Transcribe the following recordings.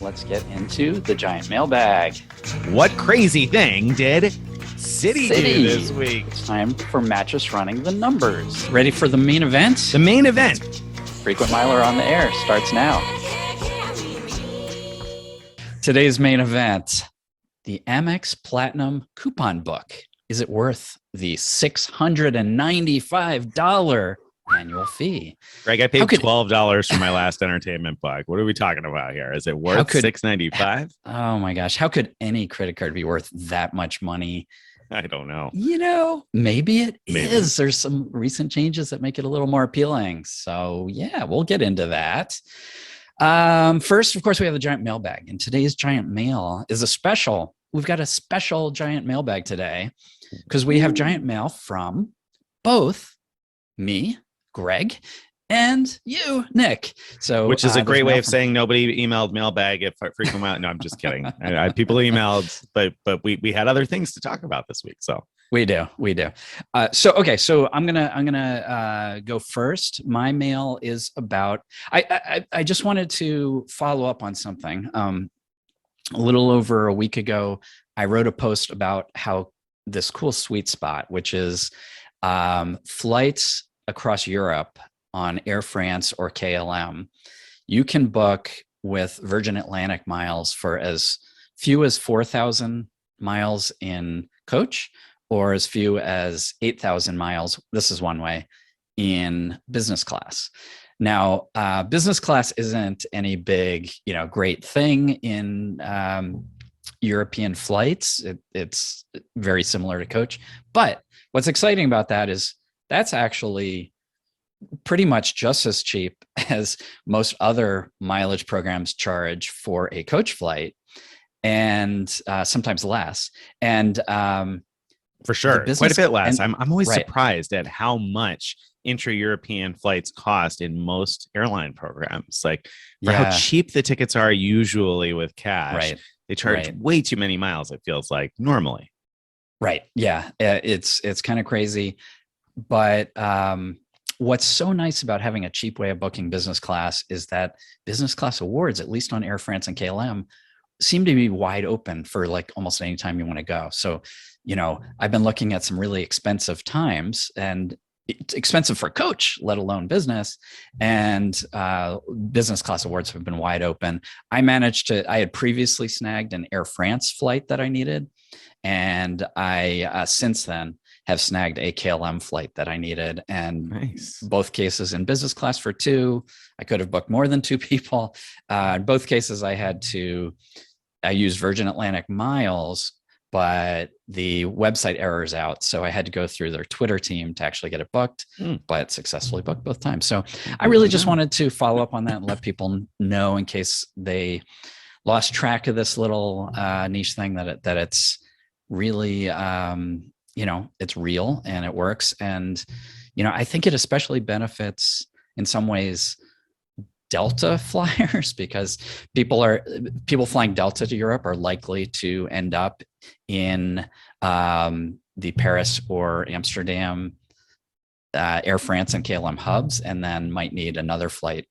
let's get into the giant mailbag. What crazy thing did City do this week? It's time for Mattress running the numbers. Ready for the main event? The main event. Frequent Miler on the air starts now. Today's main event, the Amex Platinum coupon book. Is it worth the $695 annual fee? Greg, I paid $12 for my last entertainment bug. What are we talking about here? Is it worth $695? Oh my gosh. How could any credit card be worth that much money? I don't know. Maybe it is. There's some recent changes that make it a little more appealing. So yeah, we'll get into that. First, of course, we have the giant mailbag, and today's giant mail is a special. We've got a special giant mailbag today because we have giant mail from both me, Greg, and you, Nick. So, which is a great way of saying nobody emailed mailbag if I freak them out. No, I'm just kidding. People emailed, but we had other things to talk about this week. So we do. So I'm gonna go first. My mail is about. I just wanted to follow up on something. A little over a week ago, I wrote a post about how this cool sweet spot, which is flights across Europe on Air France or KLM, you can book with Virgin Atlantic miles for as few as 4,000 miles in coach or as few as 8,000 miles. This is one way in business class. Now, business class isn't any big, great thing in European flights. It's very similar to coach. But what's exciting about that is that's actually pretty much just as cheap as most other mileage programs charge for a coach flight, and sometimes less. And for sure, quite a bit less. I'm always surprised at how much intra-European flights cost in most airline programs. Like for how cheap the tickets are usually with cash, they charge way too many miles, it feels like, normally. Right. Yeah. It's kind of crazy. But what's so nice about having a cheap way of booking business class is that business class awards, at least on Air France and KLM, seem to be wide open for like almost any time you want to go. So, I've been looking at some really expensive times, and it's expensive for coach, let alone business. And business class awards have been wide open. I had previously snagged an Air France flight that I needed. And I, since then, have snagged a KLM flight that I needed. And both cases in business class for two. I could have booked more than two people. In both cases, I used Virgin Atlantic miles, but the website errors out. So I had to go through their Twitter team to actually get it booked, but successfully booked both times. So I really just wanted to follow up on that and let people know in case they lost track of this little niche thing that it's really, it's real and it works. And, I think it especially benefits in some ways Delta flyers, because people flying Delta to Europe are likely to end up in the Paris or Amsterdam Air France and KLM hubs, and then might need another flight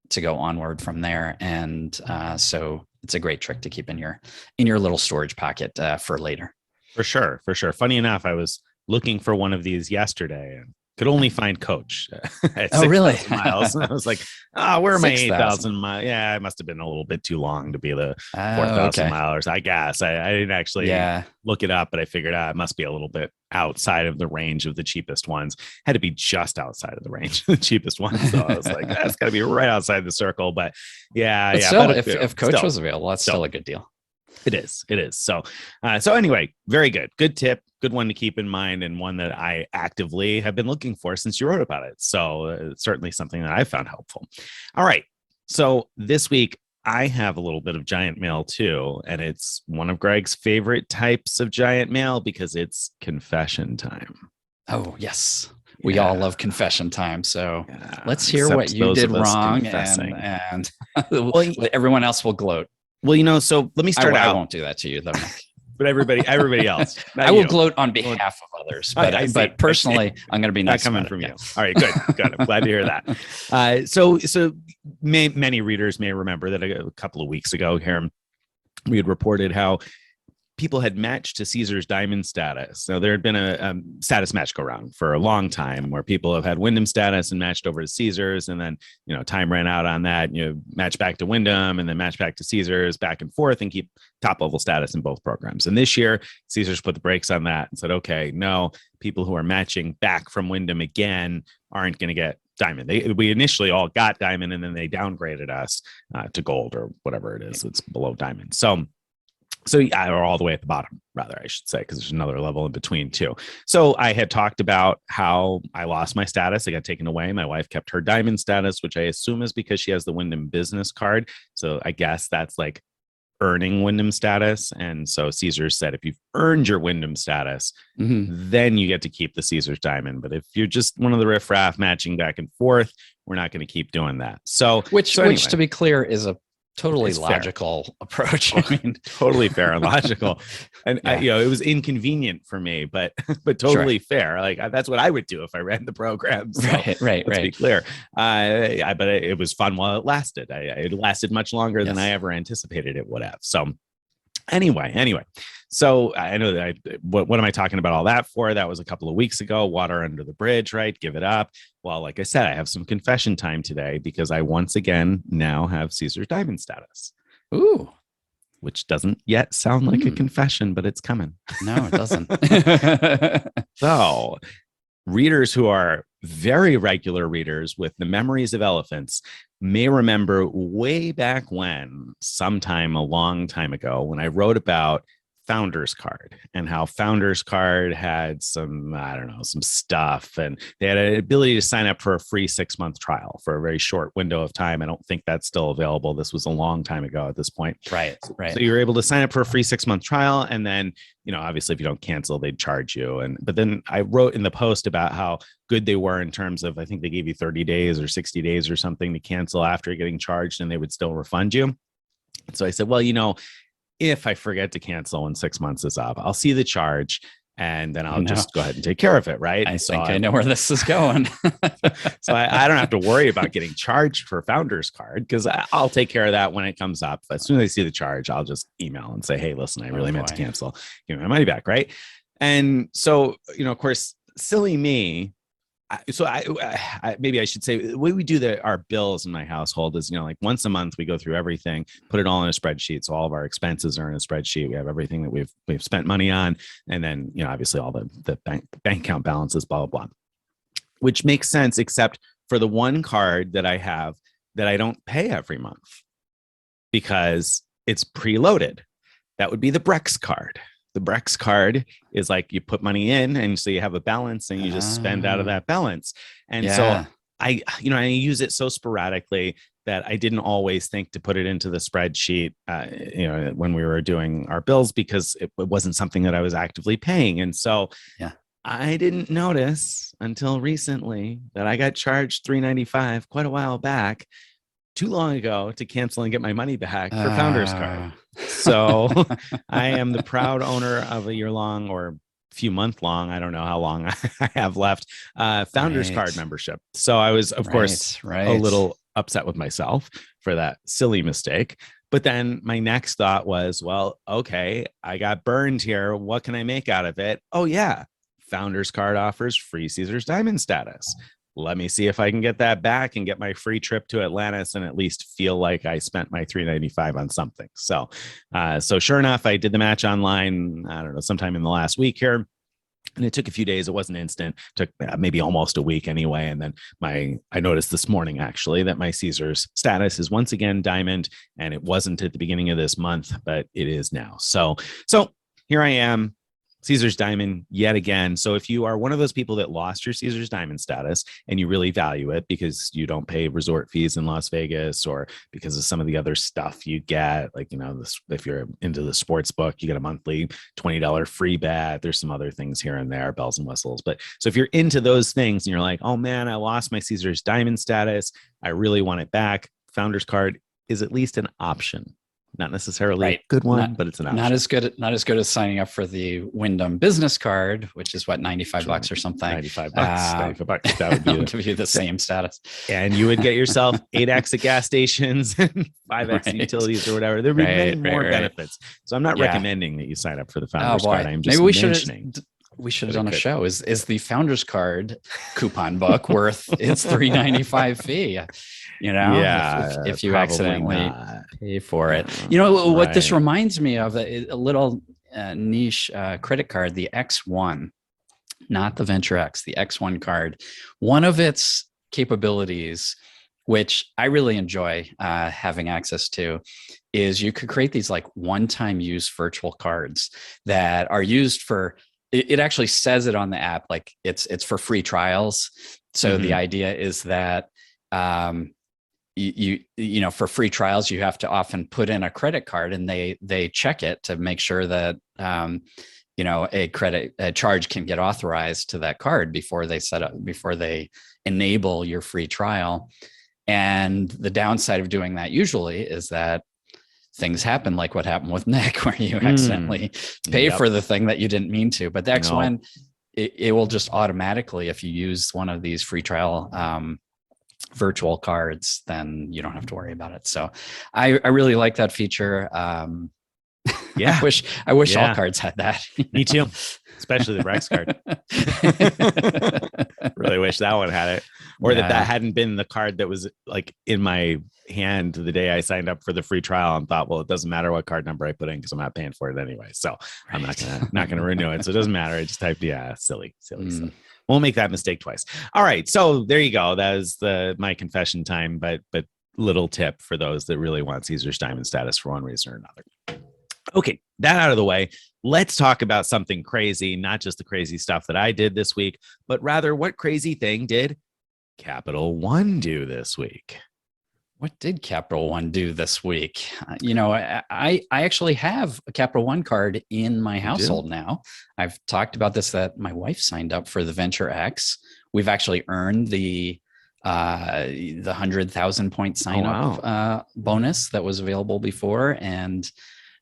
to go onward from there. And so it's a great trick to keep in your little storage pocket for later. For sure. Funny enough, I was looking for one of these yesterday and could only find coach at 6,000 miles. And I was like, where are my 8,000 miles? Yeah, it must have been a little bit too long to be the 4,000 milers, I guess. I didn't actually look it up, but I figured it must be a little bit outside of the range of the cheapest ones. Had to be just outside of the range of the cheapest ones. So I was like, that's got to be right outside the circle. But still, if coach was available, that's still a good deal. It is. So anyway, very good. Good tip. Good one to keep in mind, and one that I actively have been looking for since you wrote about it. So certainly something that I found helpful. All right. So this week I have a little bit of giant mail too, and it's one of Greg's favorite types of giant mail because it's confession time. Oh, yes. We all love confession time. So let's hear what you did wrong, and everyone else will gloat. Well, so let me start out. I won't do that to you, though, Nick. but everybody else. I will gloat on behalf of others, but personally, I'm going to be nice. Not coming from you. All right, good. I'm glad to hear that. So many readers may remember that a couple of weeks ago here, we had reported how people had matched to Caesar's Diamond status. So there had been a status match go around for a long time where people have had Wyndham status and matched over to Caesar's. And then, time ran out on that, match back to Wyndham and then match back to Caesar's, back and forth, and keep top level status in both programs. And this year, Caesar's put the brakes on that and said, okay, no, people who are matching back from Wyndham again aren't going to get Diamond. We initially all got Diamond, and then they downgraded us to Gold or whatever it is. It's below Diamond. Or all the way at the bottom, rather, I should say, because there's another level in between too. So I had talked about how I lost my status. I got taken away. My wife kept her Diamond status, which I assume is because she has the Wyndham business card. So I guess that's like earning Wyndham status. And so Caesar said, if you've earned your Wyndham status, then you get to keep the Caesar's Diamond. But if you're just one of the riffraff matching back and forth, we're not going to keep doing that. Which to be clear, is a totally logical approach. I mean, totally fair and logical. And it was inconvenient for me, but totally fair. Like that's what I would do if I ran the program. So, right. Let's be clear. But it was fun while it lasted. It lasted much longer than I ever anticipated it would have. So anyway, so I know that what am I talking about all that for? That was a couple of weeks ago. Water under the bridge, right? Give it up. Well, like I said, I have some confession time today because I once again now have Caesar's Diamond status. Ooh. Which doesn't yet sound like a confession, but it's coming. No, it doesn't. So readers who are very regular readers with the memories of elephants may remember way back when, sometime a long time ago, when I wrote about Founders Card and how Founders Card had some stuff, and they had an ability to sign up for a free 6-month trial for a very short window of time. I don't think that's still available. This was a long time ago at this point. Right. So you're able to sign up for a free 6-month trial. And then, obviously if you don't cancel, they'd charge you. But then I wrote in the post about how good they were in terms of, I think they gave you 30 days or 60 days or something to cancel after getting charged, and they would still refund you. So I said, well, if I forget to cancel when 6 months is up, I'll see the charge and then I'll just go ahead and take care of it. Right. I think I know where this is going. So I don't have to worry about getting charged for Founders Card because I'll take care of that when it comes up. As soon as I see the charge, I'll just email and say, hey, listen, I really meant to cancel. Give me my money back. Right. And so, of course, silly me. So maybe I should say the way we do our bills in my household is, like once a month we go through everything, put it all in a spreadsheet. So all of our expenses are in a spreadsheet. We have everything that we've spent money on. And then, obviously all the bank account balances, blah, blah, blah, which makes sense, except for the one card that I have that I don't pay every month because it's preloaded. That would be the Brex card. The Brex card is like you put money in and so you have a balance and you just spend out of that balance. And so I use it so sporadically that I didn't always think to put it into the spreadsheet, when we were doing our bills because it wasn't something that I was actively paying. And so I didn't notice until recently that I got charged $395 quite a while back, too long ago, to cancel and get my money back for Founders Card. So I am the proud owner of a year-long or few month long, I don't know how long I have left, Founders Card membership. So I was, of course, a little upset with myself for that silly mistake. But then my next thought was, well, okay, I got burned here. What can I make out of it? Oh, yeah. Founders Card offers free Caesar's Diamond status. Let me see if I can get that back and get my free trip to Atlantis and at least feel like I spent my $395 on something. So sure enough, I did the match online, I don't know, sometime in the last week here. And it took a few days. It wasn't instant. It took maybe almost a week anyway. And then I noticed this morning, actually, that my Caesar's status is once again Diamond. And it wasn't at the beginning of this month, but it is now. So here I am. Caesar's Diamond yet again. So if you are one of those people that lost your Caesar's Diamond status and you really value it because you don't pay resort fees in Las Vegas or because of some of the other stuff you get, like, if you're into the sports book, you get a monthly $20 free bet. There's some other things here and there, bells and whistles. But so if you're into those things and you're like, oh man, I lost my Caesar's Diamond status, I really want it back, Founders Card is at least an option. Not necessarily Right. a good one, Not but it's an option. not as good as signing up for the Wyndham business card, which is what, $95 or something. 95 bucks. 95 bucks. That would be give you the same status. And you would get yourself 8x at gas stations and 5x Right. utilities or whatever. There'd be many more benefits. So I'm not recommending that you sign up for the founders card. I'm just mentioning. We should have done a show. Is the founders card coupon book worth its $3.95 fee? Yeah, if you accidentally pay for it. Right. What this reminds me of, a little niche credit card, the X1, not the Venture X, the X1 card. One of its capabilities, which I really enjoy having access to, is you could create these like one-time use virtual cards that are used for. It actually says it on the app, like it's for free trials. So the idea is that you for free trials, you have to often put in a credit card, and they check it to make sure that a charge can get authorized to that card before they enable your free trial. And the downside of doing that usually is that things happen, like what happened with Nick, where you accidentally pay for the thing that you didn't mean to. But the X1, it will just automatically, if you use one of these free trial virtual cards, then you don't have to worry about it. So I really like that feature. Yeah, I wish all cards had that. Me too, especially the Rex card. Really wish that one had it, or that hadn't been the card that was like in my hand the day I signed up for the free trial and thought, well, it doesn't matter what card number I put in because I'm not paying for it anyway. So I'm not gonna renew it. So it doesn't matter. I just typed silly. Won't make that mistake twice. All right, so there you go. That is my confession time, but little tip for those that really want Caesar's Diamond status for one reason or another. Okay, that out of the way, let's talk about something crazy, not just the crazy stuff that I did this week, but rather what crazy thing did Capital One do this week? What did Capital One do this week? I actually have a Capital One card in my household now. I've talked about this, that my wife signed up for the Venture X. We've actually earned the 100,000 point sign up bonus that was available before. And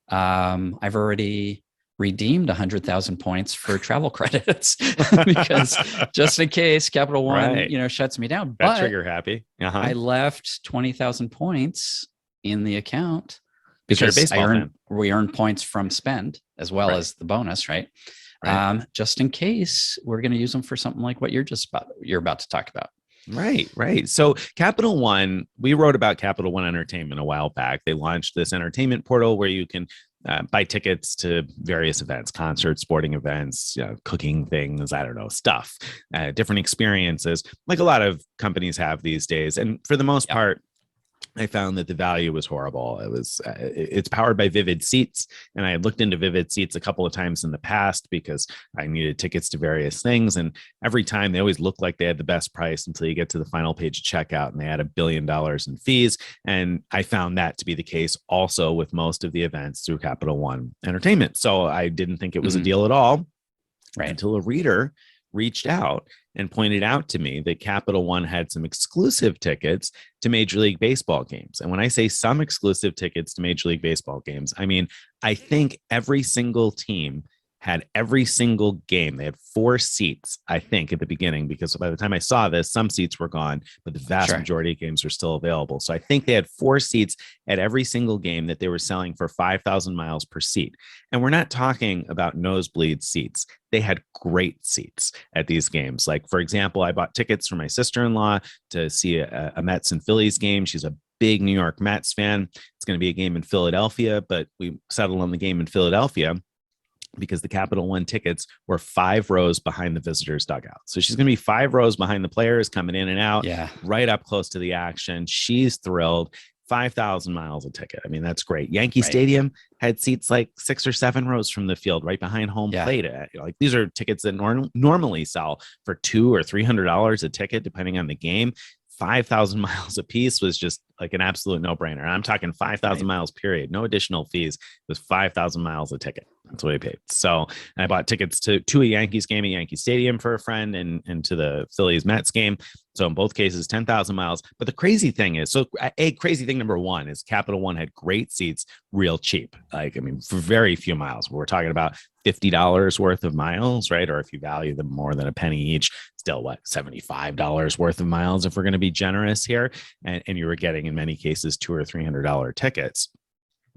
I've already redeemed 100,000 points for travel credits because just in case Capital One, shuts me down. That trigger happy. I left 20,000 points in the account because we earned points from spend as well as the bonus, right? Just in case we're going to use them for something like what you're about to talk about. Right. So Capital One, we wrote about Capital One Entertainment a while back. They launched this entertainment portal where you can buy tickets to various events, concerts, sporting events, cooking ththings, I don't know, stuff, different experiences, like a lot of companies have these days. And for the most part, I found that the value was horrible. It's powered by Vivid Seats, and I had looked into Vivid Seats a couple of times in the past because I needed tickets to various things. And every time they always looked like they had the best price until you get to the final page of checkout and they had $1 billion in fees. And I found that to be the case also with most of the events through Capital One Entertainment. So I didn't think it was a deal at all until a reader reached out and pointed out to me that Capital One had some exclusive tickets to Major League Baseball games. And when I say some exclusive tickets to Major League Baseball games, I mean, I think every single team had every single game. They had 4 seats, I think, at the beginning, because by the time I saw this, some seats were gone, but the vast majority of games were still available. So I think they had 4 seats at every single game that they were selling for 5,000 miles per seat. And we're not talking about nosebleed seats. They had great seats at these games. Like, for example, I bought tickets for my sister-in-law to see a Mets and Phillies game. She's a big New York Mets fan. It's going to be a game in Philadelphia, but we settled on the game in Philadelphia because the Capital One tickets were 5 rows behind the visitors' dugout. So she's going to be 5 rows behind the players coming in and out, right up close to the action. She's thrilled. 5,000 miles a ticket. I mean, that's great. Yankee Stadium had seats like 6 or 7 rows from the field, right behind home plate. Like, these are tickets that normally sell for $200 or $300 a ticket, depending on the game. 5,000 miles a piece was just like an absolute no-brainer. I'm talking 5,000 miles, period. No additional fees. It was 5,000 miles a ticket. That's what I paid. So I bought tickets to a Yankees game at Yankee Stadium for a friend and to the Phillies Mets game. So in both cases, 10,000 miles. But the crazy thing is, so crazy thing number one is Capital One had great seats, real cheap. Like, I mean, for very few miles. We're talking about $50 worth of miles, right? Or if you value them more than a penny each, still what, $75 worth of miles if we're going to be generous here. And you were getting in many cases $200 or $300 tickets.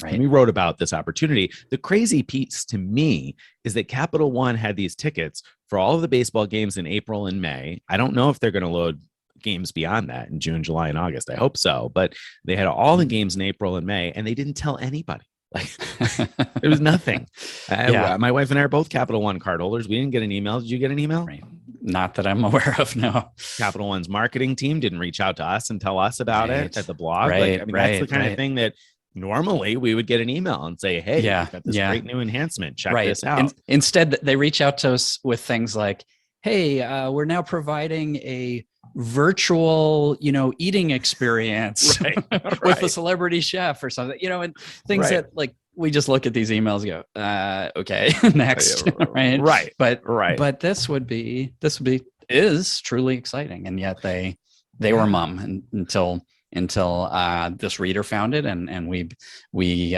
Right. And we wrote about this opportunity. The crazy piece to me is that Capital One had these tickets for all of the baseball games in April and May. I don't know if they're going to load games beyond that in June, July, and August. I hope so. But they had all the games in April and May, and they didn't tell anybody. Like, it was nothing. My wife and I are both Capital One card holders. We didn't get an email. Did you get an email? Right. Not that I'm aware of, no. Capital One's marketing team didn't reach out to us and tell us about it at the blog. Right, like, I mean, that's the kind of thing that normally we would get an email and say, hey, we've got this great new enhancement. Check this out. Instead, they reach out to us with things like, hey, we're now providing a virtual, eating experience with a celebrity chef or something, and things that like, we just look at these emails and go, okay, next. Right. But this is truly exciting. And yet they were mum until this reader found it and we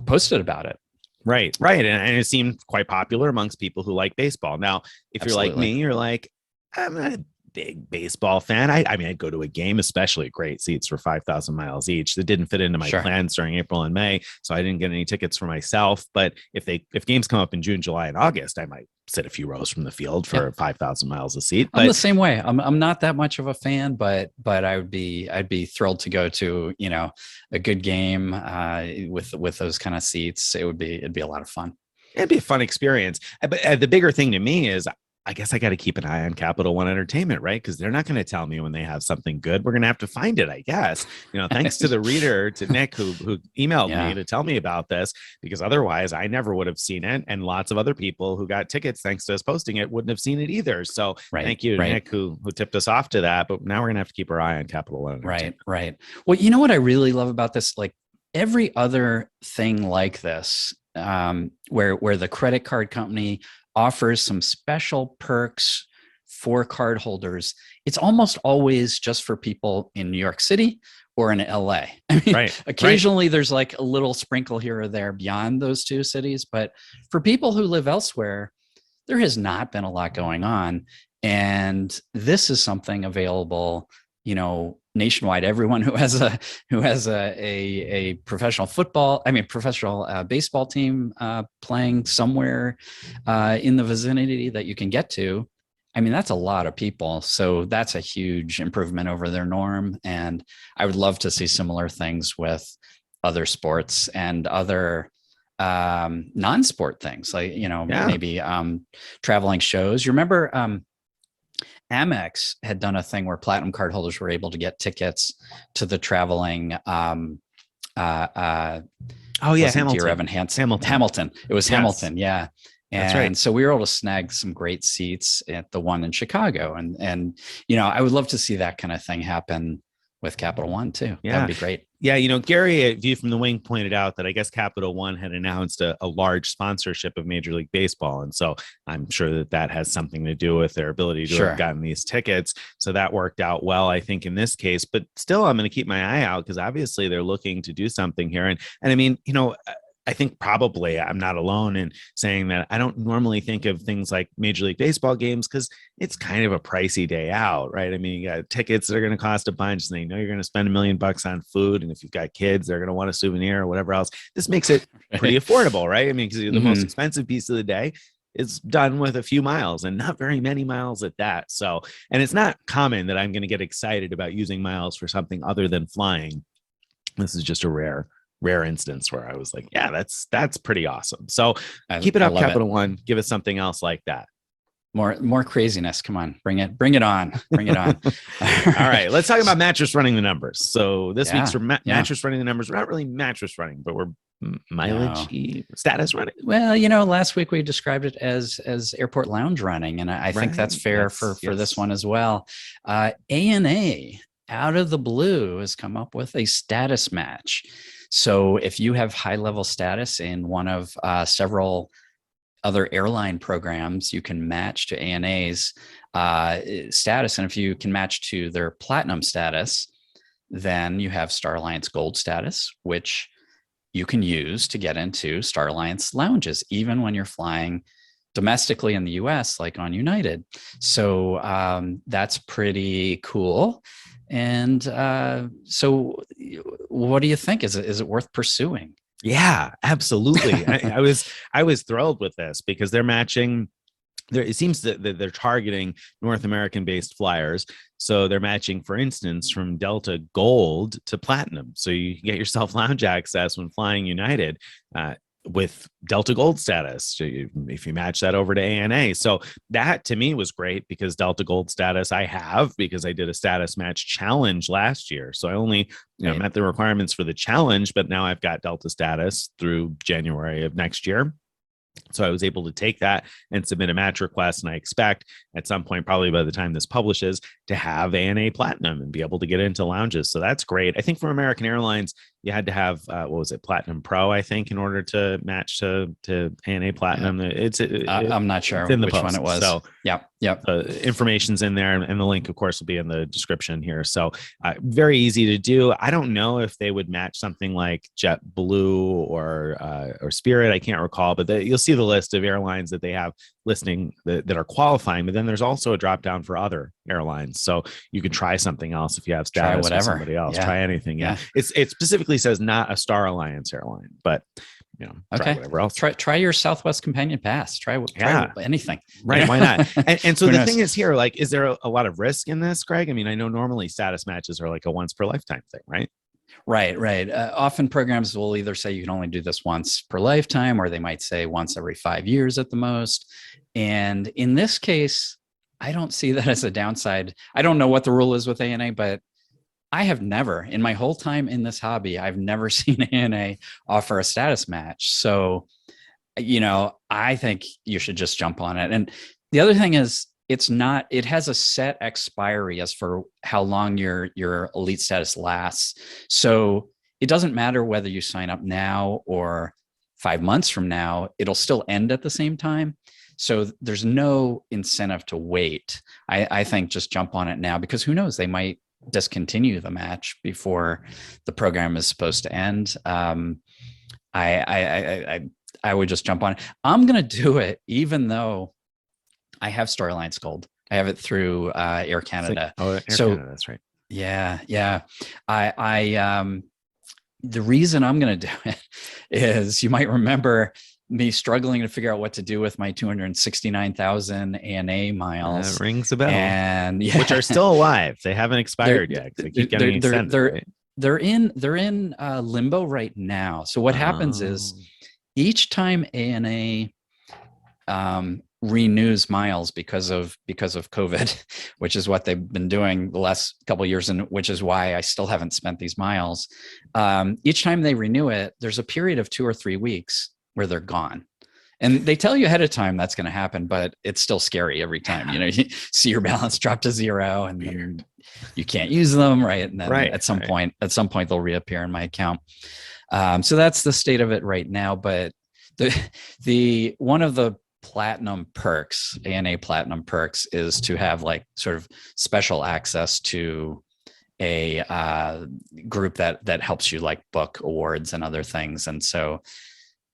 posted about it. Right. And it seemed quite popular amongst people who like baseball. Now, if you're like me, you're like, I'm not a big baseball fan. I mean, I'd go to a game, especially great seats for 5,000 miles each. That didn't fit into my plans during April and May. So I didn't get any tickets for myself. But if games come up in June, July, and August, I might sit a few rows from the field for 5,000 miles a seat. I'm the same way. I'm not that much of a fan, but I'd be thrilled to go to, a good game with those kind of seats. It'd be a lot of fun. It'd be a fun experience. But the bigger thing to me is, I guess I got to keep an eye on Capital One Entertainment, right? Because they're not going to tell me when they have something good. We're going to have to find it, I guess. Thanks to the reader, to Nick, who emailed me to tell me about this, because otherwise I never would have seen it. And lots of other people who got tickets, thanks to us posting it, wouldn't have seen it either. So thank you to Nick, who tipped us off to that. But now we're going to have to keep our eye on Capital One Entertainment. Right. Well, you know what I really love about this? Like every other thing like this, where the credit card company offers some special perks for card holders, it's almost always just for people in New York City or in LA. I mean, occasionally there's like a little sprinkle here or there beyond those two cities, but for people who live elsewhere, there has not been a lot going on. And this is something available, nationwide. Everyone who has a professional baseball team playing somewhere in the vicinity that you can get to. I mean, that's a lot of people. So that's a huge improvement over their norm. And I would love to see similar things with other sports and other non-sport things, like, maybe traveling shows. You remember Amex had done a thing where platinum card holders were able to get tickets to the traveling Hamilton. Hamilton. It was Hamilton. Yeah. And that's right. So we were able to snag some great seats at the one in Chicago. And I would love to see that kind of thing happen with Capital One too. Yeah. That'd be great. Yeah. Gary at View from the Wing pointed out that I guess Capital One had announced a large sponsorship of Major League Baseball. And so I'm sure that has something to do with their ability to have gotten these tickets. So that worked out well, I think, in this case. But still, I'm going to keep my eye out because obviously they're looking to do something here. And I mean, I think probably I'm not alone in saying that I don't normally think of things like Major League Baseball games because it's kind of a pricey day out, right? I mean, you got tickets that are going to cost a bunch, and they know you're going to spend $1 million on food. And if you've got kids, they're going to want a souvenir or whatever else. This makes it pretty affordable, right? I mean, because the most expensive piece of the day is done with a few miles and not very many miles at that. So, and it's not common that I'm going to get excited about using miles for something other than flying. This is just a rare instance where I was like, yeah, that's pretty awesome. So keep it up, Capital One. Give us something else like that. More craziness. Come on, bring it on. All right, let's talk about Mattress running the numbers. So this week's for Mattress running the numbers. We're not really mattress running, but we're mileage status running. Well, last week we described it as airport lounge running, and I think that's fair for this one as well. ANA out of the blue has come up with a status match. So if you have high level status in one of several other airline programs, you can match to ANA's status. And if you can match to their platinum status, then you have Star Alliance Gold status, which you can use to get into Star Alliance lounges, even when you're flying domestically in the US, like on United. So that's pretty cool. And so what do you think? Is it worth pursuing? Yeah, absolutely. I was thrilled with this because they're matching. It seems that they're targeting North American based flyers. So they're matching, for instance, from Delta Gold to Platinum. So you can get yourself lounge access when flying United with Delta Gold status, if you match that over to ANA. So that to me was great because Delta Gold status I have because I did a status match challenge last year. So I only met the requirements for the challenge, but now I've got Delta status through January of next year. So I was able to take that and submit a match request. And I expect at some point, probably by the time this publishes, to have ANA Platinum and be able to get into lounges. So that's great. I think for American Airlines, you had to have, what was it, Platinum Pro, I think, in order to match to ANA Platinum. Yeah. I'm not sure which one it was. So yeah. The information's in there, and the link, of course, will be in the description here. So very easy to do. I don't know if they would match something like JetBlue or Spirit. I can't recall, but you'll see the list of airlines that they have listing that are qualifying. But then there's also a drop down for other airlines, so you can try something else if you have status with somebody else. Yeah. Try anything. Yeah. It specifically says not a Star Alliance airline, but try whatever else. Try your Southwest Companion Pass. Try anything. Right? Why not? And so the thing is here, like, is there a lot of risk in this, Greg? I mean, I know normally status matches are like a once per lifetime thing, right? Right. Often programs will either say you can only do this once per lifetime, or they might say once every 5 years at the most. And in this case, I don't see that as a downside. I don't know what the rule is with ANA, but I have never, in my whole time in this hobby, I've never seen ANA offer a status match. So, I think you should just jump on it. And the other thing is, it has a set expiry as for how long your elite status lasts. So it doesn't matter whether you sign up now or 5 months from now, it'll still end at the same time. So there's no incentive to wait. I think just jump on it now, because who knows, they might discontinue the match before the program is supposed to end. I would just jump on it. I'm going to do it, even though I have Star Alliance Gold. I have it through Air Canada. Air Canada, that's right. Yeah. The reason I'm going to do it is, you might remember me struggling to figure out what to do with my 269,000 ANA miles. That rings a bell. And which are still alive. They haven't expired yet. They keep getting extended. They're in limbo right now. So what happens is, each time ANA renews miles because of COVID, which is what they've been doing the last couple of years, and which is why I still haven't spent these miles. Each time they renew it, there's a period of 2 or 3 weeks where they're gone. And they tell you ahead of time that's going to happen, but it's still scary every time. You see your balance drop to zero, and then you can't use them, right? And then at some point they'll reappear in my account. So that's the state of it right now. But the one of the platinum perks, ANA platinum perks, is to have like sort of special access to a group that helps you like book awards and other things. And so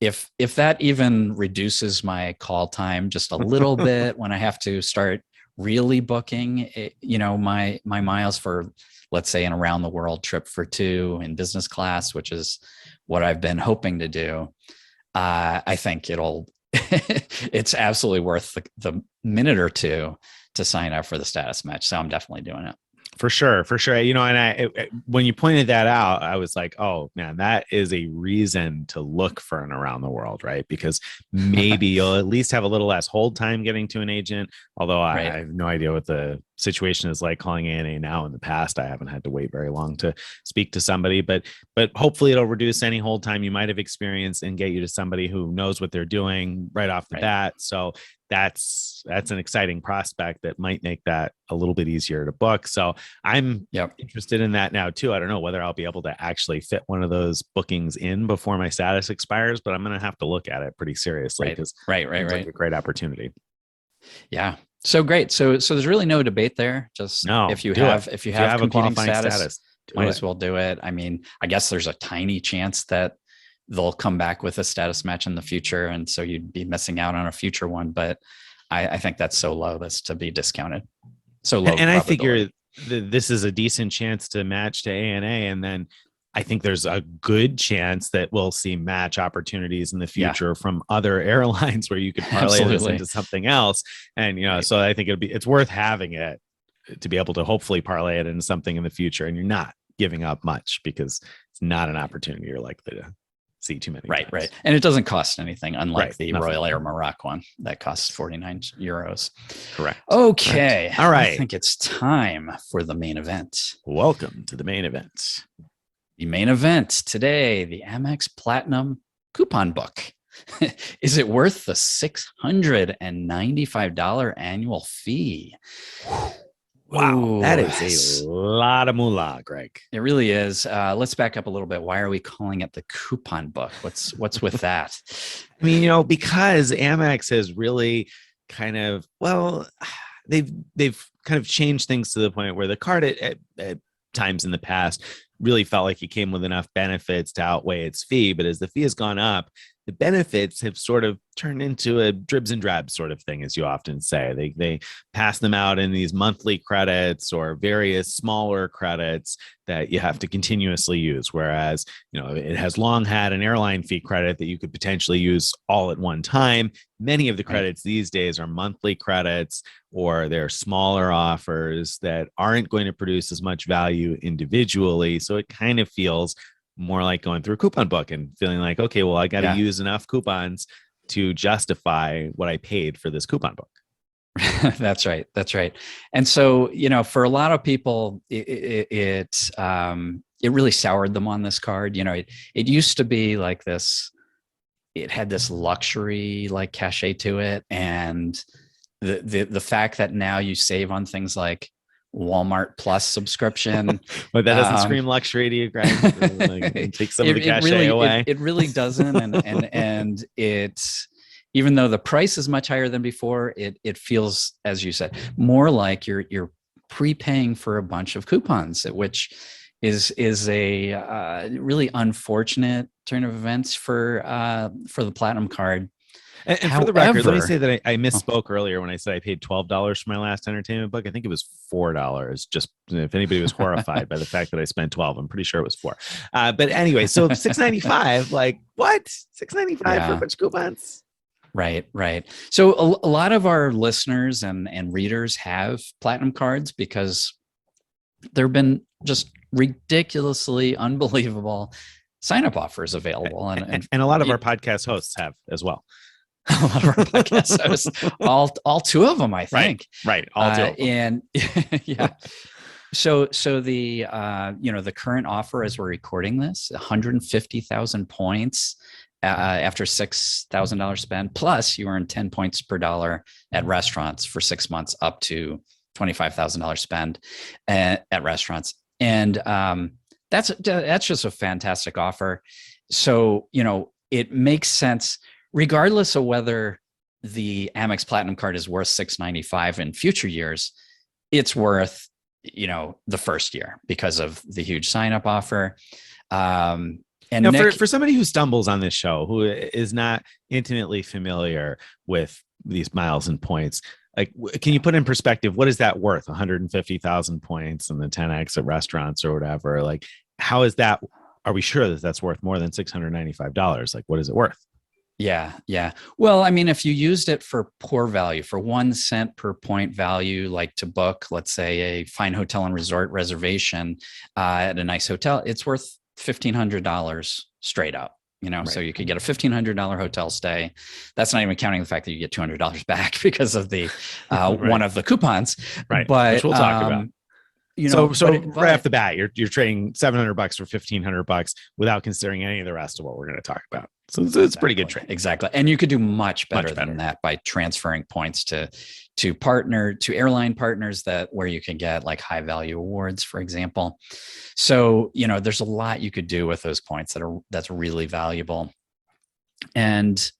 if that even reduces my call time just a little bit, when I have to start really booking, my miles for, let's say, an around the world trip for 2 in business class, which is what I've been hoping to do, I think it's absolutely worth the minute or two to sign up for the status match. So I'm definitely doing it. For sure. And when you pointed that out, I was like, oh man, that is a reason to look for an around the world, right? Because maybe you'll at least have a little less hold time getting to an agent. Although I have no idea what the situation is like calling ANA now. In the past, I haven't had to wait very long to speak to somebody, but hopefully it'll reduce any hold time you might have experienced and get you to somebody who knows what they're doing right off the bat. So that's an exciting prospect that might make that a little bit easier to book. So I'm interested in that now too. I don't know whether I'll be able to actually fit one of those bookings in before my status expires, but I'm going to have to look at it pretty seriously because right. Like a great opportunity. Yeah. So great. So there's really no debate there. Just if you have a qualifying status, might as well do it. I mean, I guess there's a tiny chance that they'll come back with a status match in the future, and so you'd be missing out on a future one. But I think that's so low that's to be discounted. So low. And I figure this is a decent chance to match to ANA, and then I think there's a good chance that we'll see match opportunities in the future from other airlines where you could parlay this into something else. And, so I think it's worth having it to be able to hopefully parlay it into something in the future. And you're not giving up much because it's not an opportunity you're likely to see too many times. Right. And it doesn't cost anything, unlike the Royal Air Maroc one that costs 49 euros. Correct. Okay. Correct. All right. I think it's time for the main event. Welcome to the main event. The main event today, the Amex Platinum coupon book. Is it worth the $695 annual fee? Wow, Ooh, that is a lot of moolah, Greg. It really is. Let's back up a little bit. Why are we calling it the coupon book? What's with that? I mean, because Amex has really kind of, they've kind of changed things to the point where the card at times in the past really felt like it came with enough benefits to outweigh its fee. But as the fee has gone up, the benefits have sort of turned into a dribs and drabs sort of thing, as you often say. They pass them out in these monthly credits or various smaller credits that you have to continuously use. Whereas, it has long had an airline fee credit that you could potentially use all at one time. Many of the credits these days are monthly credits, or they're smaller offers that aren't going to produce as much value individually. So it kind of feels more like going through a coupon book and feeling like, okay, well, I got to use enough coupons to justify what I paid for this coupon book. That's right. And so, for a lot of people, it really soured them on this card. It used to be like this. It had this luxury like cachet to it, and the fact that now you save on things like Walmart Plus subscription. But that doesn't scream luxury to you, Greg. Take some of the cachet away. It really doesn't. And it's, even though the price is much higher than before, it feels, as you said, more like you're prepaying for a bunch of coupons, which is a really unfortunate turn of events for the Platinum card. And for the record, let me say that I misspoke earlier when I said I paid $12 for my last entertainment book. I think it was $4. Just if anybody was horrified by the fact that I spent $12, I'm pretty sure it was $4. But anyway, so $695, like what? $695 for a bunch of coupons? Right. So a lot of our listeners and readers have Platinum cards because there have been just ridiculously unbelievable sign-up offers available. And a lot of our podcast hosts have as well. A lot of our podcast hosts, all two of them, I think. Right. All two of them. And So the the current offer as we're recording this, 150,000 points after $6,000 spend, plus you earn 10 points per dollar at restaurants for 6 months, up to $25,000 spend at restaurants, and that's just a fantastic offer. So it makes sense, regardless of whether the Amex Platinum card is worth $695 in future years. It's worth the first year because of the huge sign-up offer. And for somebody who stumbles on this show, who is not intimately familiar with these miles and points, like, can you put in perspective, what is that worth? 150,000 points and the 10x at restaurants or whatever. Like, how is that? Are we sure that that's worth more than $695? Like, what is it worth? Yeah. Well, I mean, if you used it for poor value, for 1 cent per point value, like to book, let's say, a fine hotel and resort reservation at a nice hotel, it's worth $1,500 straight up. So you could get a $1,500 hotel stay. That's not even counting the fact that you get $200 back because of the one of the coupons. Right. But which we'll talk about. Right off the bat, you're trading $700 for $1,500 without considering any of the rest of what we're going to talk about. So it's a pretty good trade. Exactly. And you could do much better than that by transferring points to airline partners where you can get like high value awards, for example. So, there's a lot you could do with those points that's really valuable. And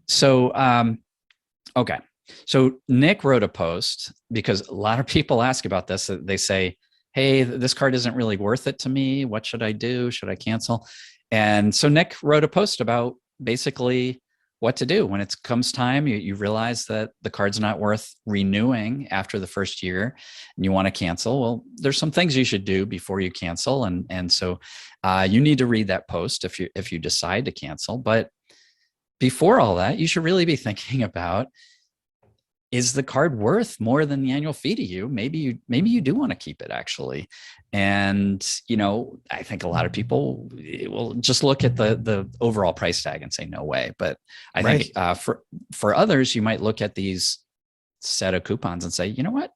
so, okay. So Nick wrote a post because a lot of people ask about this. They say, hey, this card isn't really worth it to me. What should I do? Should I cancel? And so Nick wrote a post about basically what to do when it comes time. You realize that the card's not worth renewing after the first year and you want to cancel. Well, there's some things you should do before you cancel. And so you need to read that post if you decide to cancel. But before all that, you should really be thinking about, is the card worth more than the annual fee to you? Maybe you do want to keep it, actually. And, I think a lot of people will just look at the overall price tag and say, no way. But I think for others, you might look at these set of coupons and say, you know what?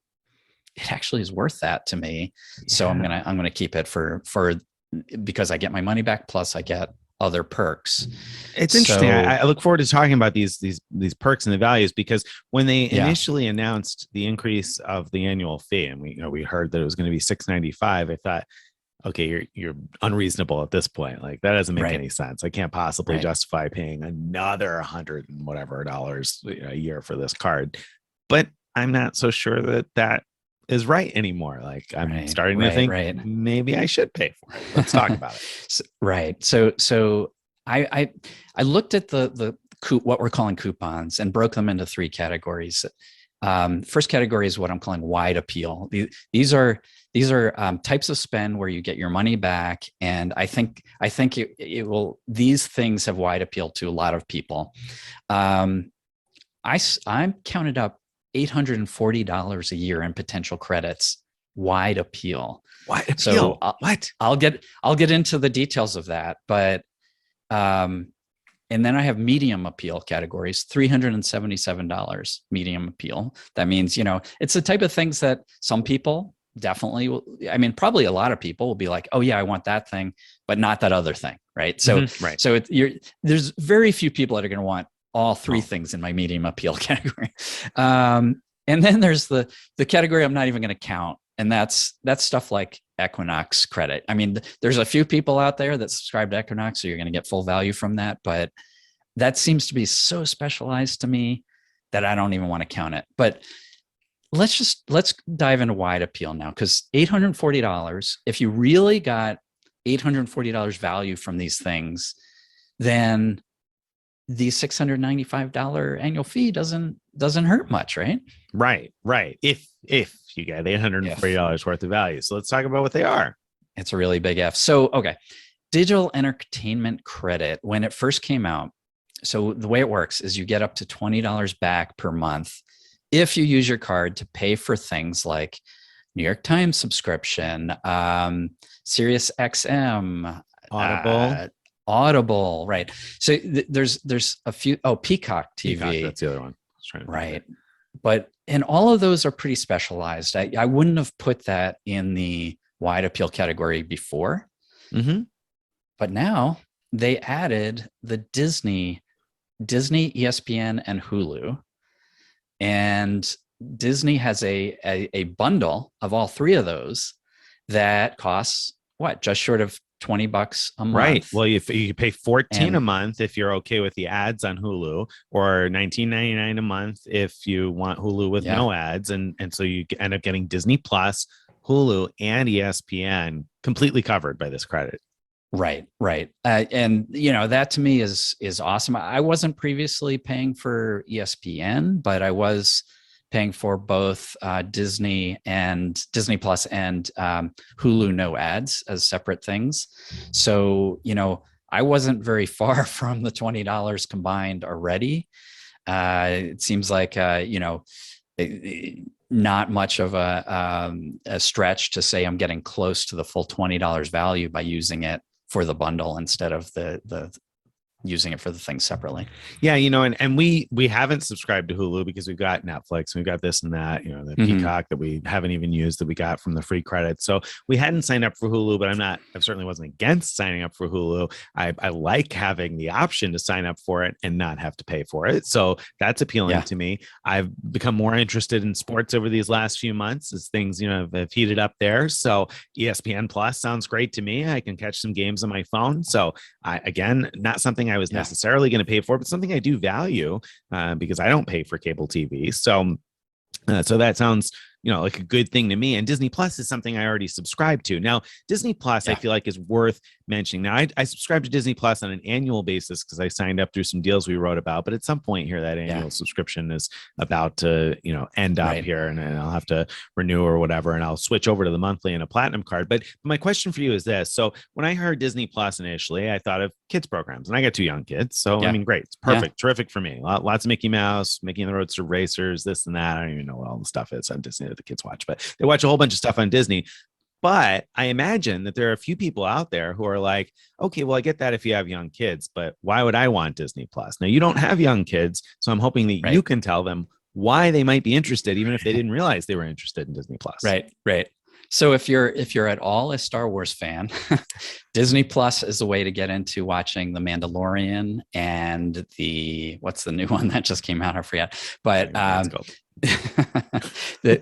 It actually is worth that to me. Yeah. So I'm going to keep it for because I get my money back. Plus I get other perks. It's interesting. I look forward to talking about these perks and the values, because when they initially announced the increase of the annual fee, and we heard that it was going to be $695, I thought, okay, you're unreasonable at this point. Like, that doesn't make any sense. I can't possibly justify paying another $100 and whatever dollars a year for this card. But I'm not so sure that is right anymore. Like, I'm starting to think maybe I should pay for it. Let's talk about it. So I looked at the what we're calling coupons and broke them into three categories. First category is what I'm calling wide appeal. These are types of spend where you get your money back, and I think it will. These things have wide appeal to a lot of people. I'm counted up $840 a year in potential credits. Wide appeal. Wide appeal. So what? I'll get into the details of that, but and then I have medium appeal categories. $377 medium appeal. That means, it's the type of things that some people definitely will. I mean, probably a lot of people will be like, oh yeah, I want that thing, but not that other thing, right? So so there's very few people that are going to want all three things in my medium appeal category. And then there's the category I'm not even going to count. And that's stuff like Equinox credit. I mean, there's a few people out there that subscribe to Equinox, so you're going to get full value from that. But that seems to be so specialized to me that I don't even want to count it. But let's dive into wide appeal now, because $840, if you really got $840 value from these things, then the $695 annual fee doesn't hurt much, right? Right. If you get $840 worth of value. So let's talk about what they are. It's a really big F. So, okay. Digital entertainment credit, when it first came out, so the way it works is you get up to $20 back per month if you use your card to pay for things like New York Times subscription, Sirius XM, Audible, right? So there's a few. Oh, Peacock TV. Peacock, that's the other one. Right. And all of those are pretty specialized. I wouldn't have put that in the wide appeal category before. Mm-hmm. But now they added the Disney, ESPN, and Hulu. And Disney has a bundle of all three of those that costs just short of $20 a month. Right. Well, you pay $14 a month if you're okay with the ads on Hulu, or $19.99 a month if you want Hulu with no ads, and so you end up getting Disney Plus, Hulu, and ESPN completely covered by this credit. Right. And that to me is awesome. I wasn't previously paying for ESPN, but I was paying for both Disney Plus and Hulu no ads as separate things. So, I wasn't very far from the $20 combined already. It seems like, not much of a stretch to say I'm getting close to the full $20 value by using it for the bundle instead of the using it for the things separately. Yeah, and we haven't subscribed to Hulu because we've got Netflix, we've got this and that, the Peacock that we haven't even used that we got from the free credit. So we hadn't signed up for Hulu, but I certainly wasn't against signing up for Hulu. I like having the option to sign up for it and not have to pay for it. So that's appealing to me. I've become more interested in sports over these last few months as things, have heated up there. So ESPN Plus sounds great to me. I can catch some games on my phone. So again, not something I was necessarily going to pay for, but something I do value because I don't pay for cable TV. So that sounds, like a good thing to me. And Disney Plus is something I already subscribe to. Now, Disney Plus, I feel like is worth mentioning. Now, I subscribe to Disney Plus on an annual basis because I signed up through some deals we wrote about. But at some point here, that annual subscription is about to, end up here, and I'll have to renew or whatever, and I'll switch over to the monthly and a platinum card. But my question for you is this: so when I heard Disney Plus initially, I thought of kids programs, and I got 2 young kids, so I mean, great, it's perfect, terrific for me. Lots of Mickey Mouse, Mickey and the Roadster Racers, this and that. I don't even know what all the stuff is on Disney that the kids watch, but they watch a whole bunch of stuff on Disney. But I imagine that there are a few people out there who are like, okay, well, I get that if you have young kids, but why would I want Disney Plus? Now, you don't have young kids, so I'm hoping that you can tell them why they might be interested, even if they didn't realize they were interested in Disney Plus. Right. So if you're at all a Star Wars fan, Disney Plus is the way to get into watching The Mandalorian and what's the new one that just came out? I forget. But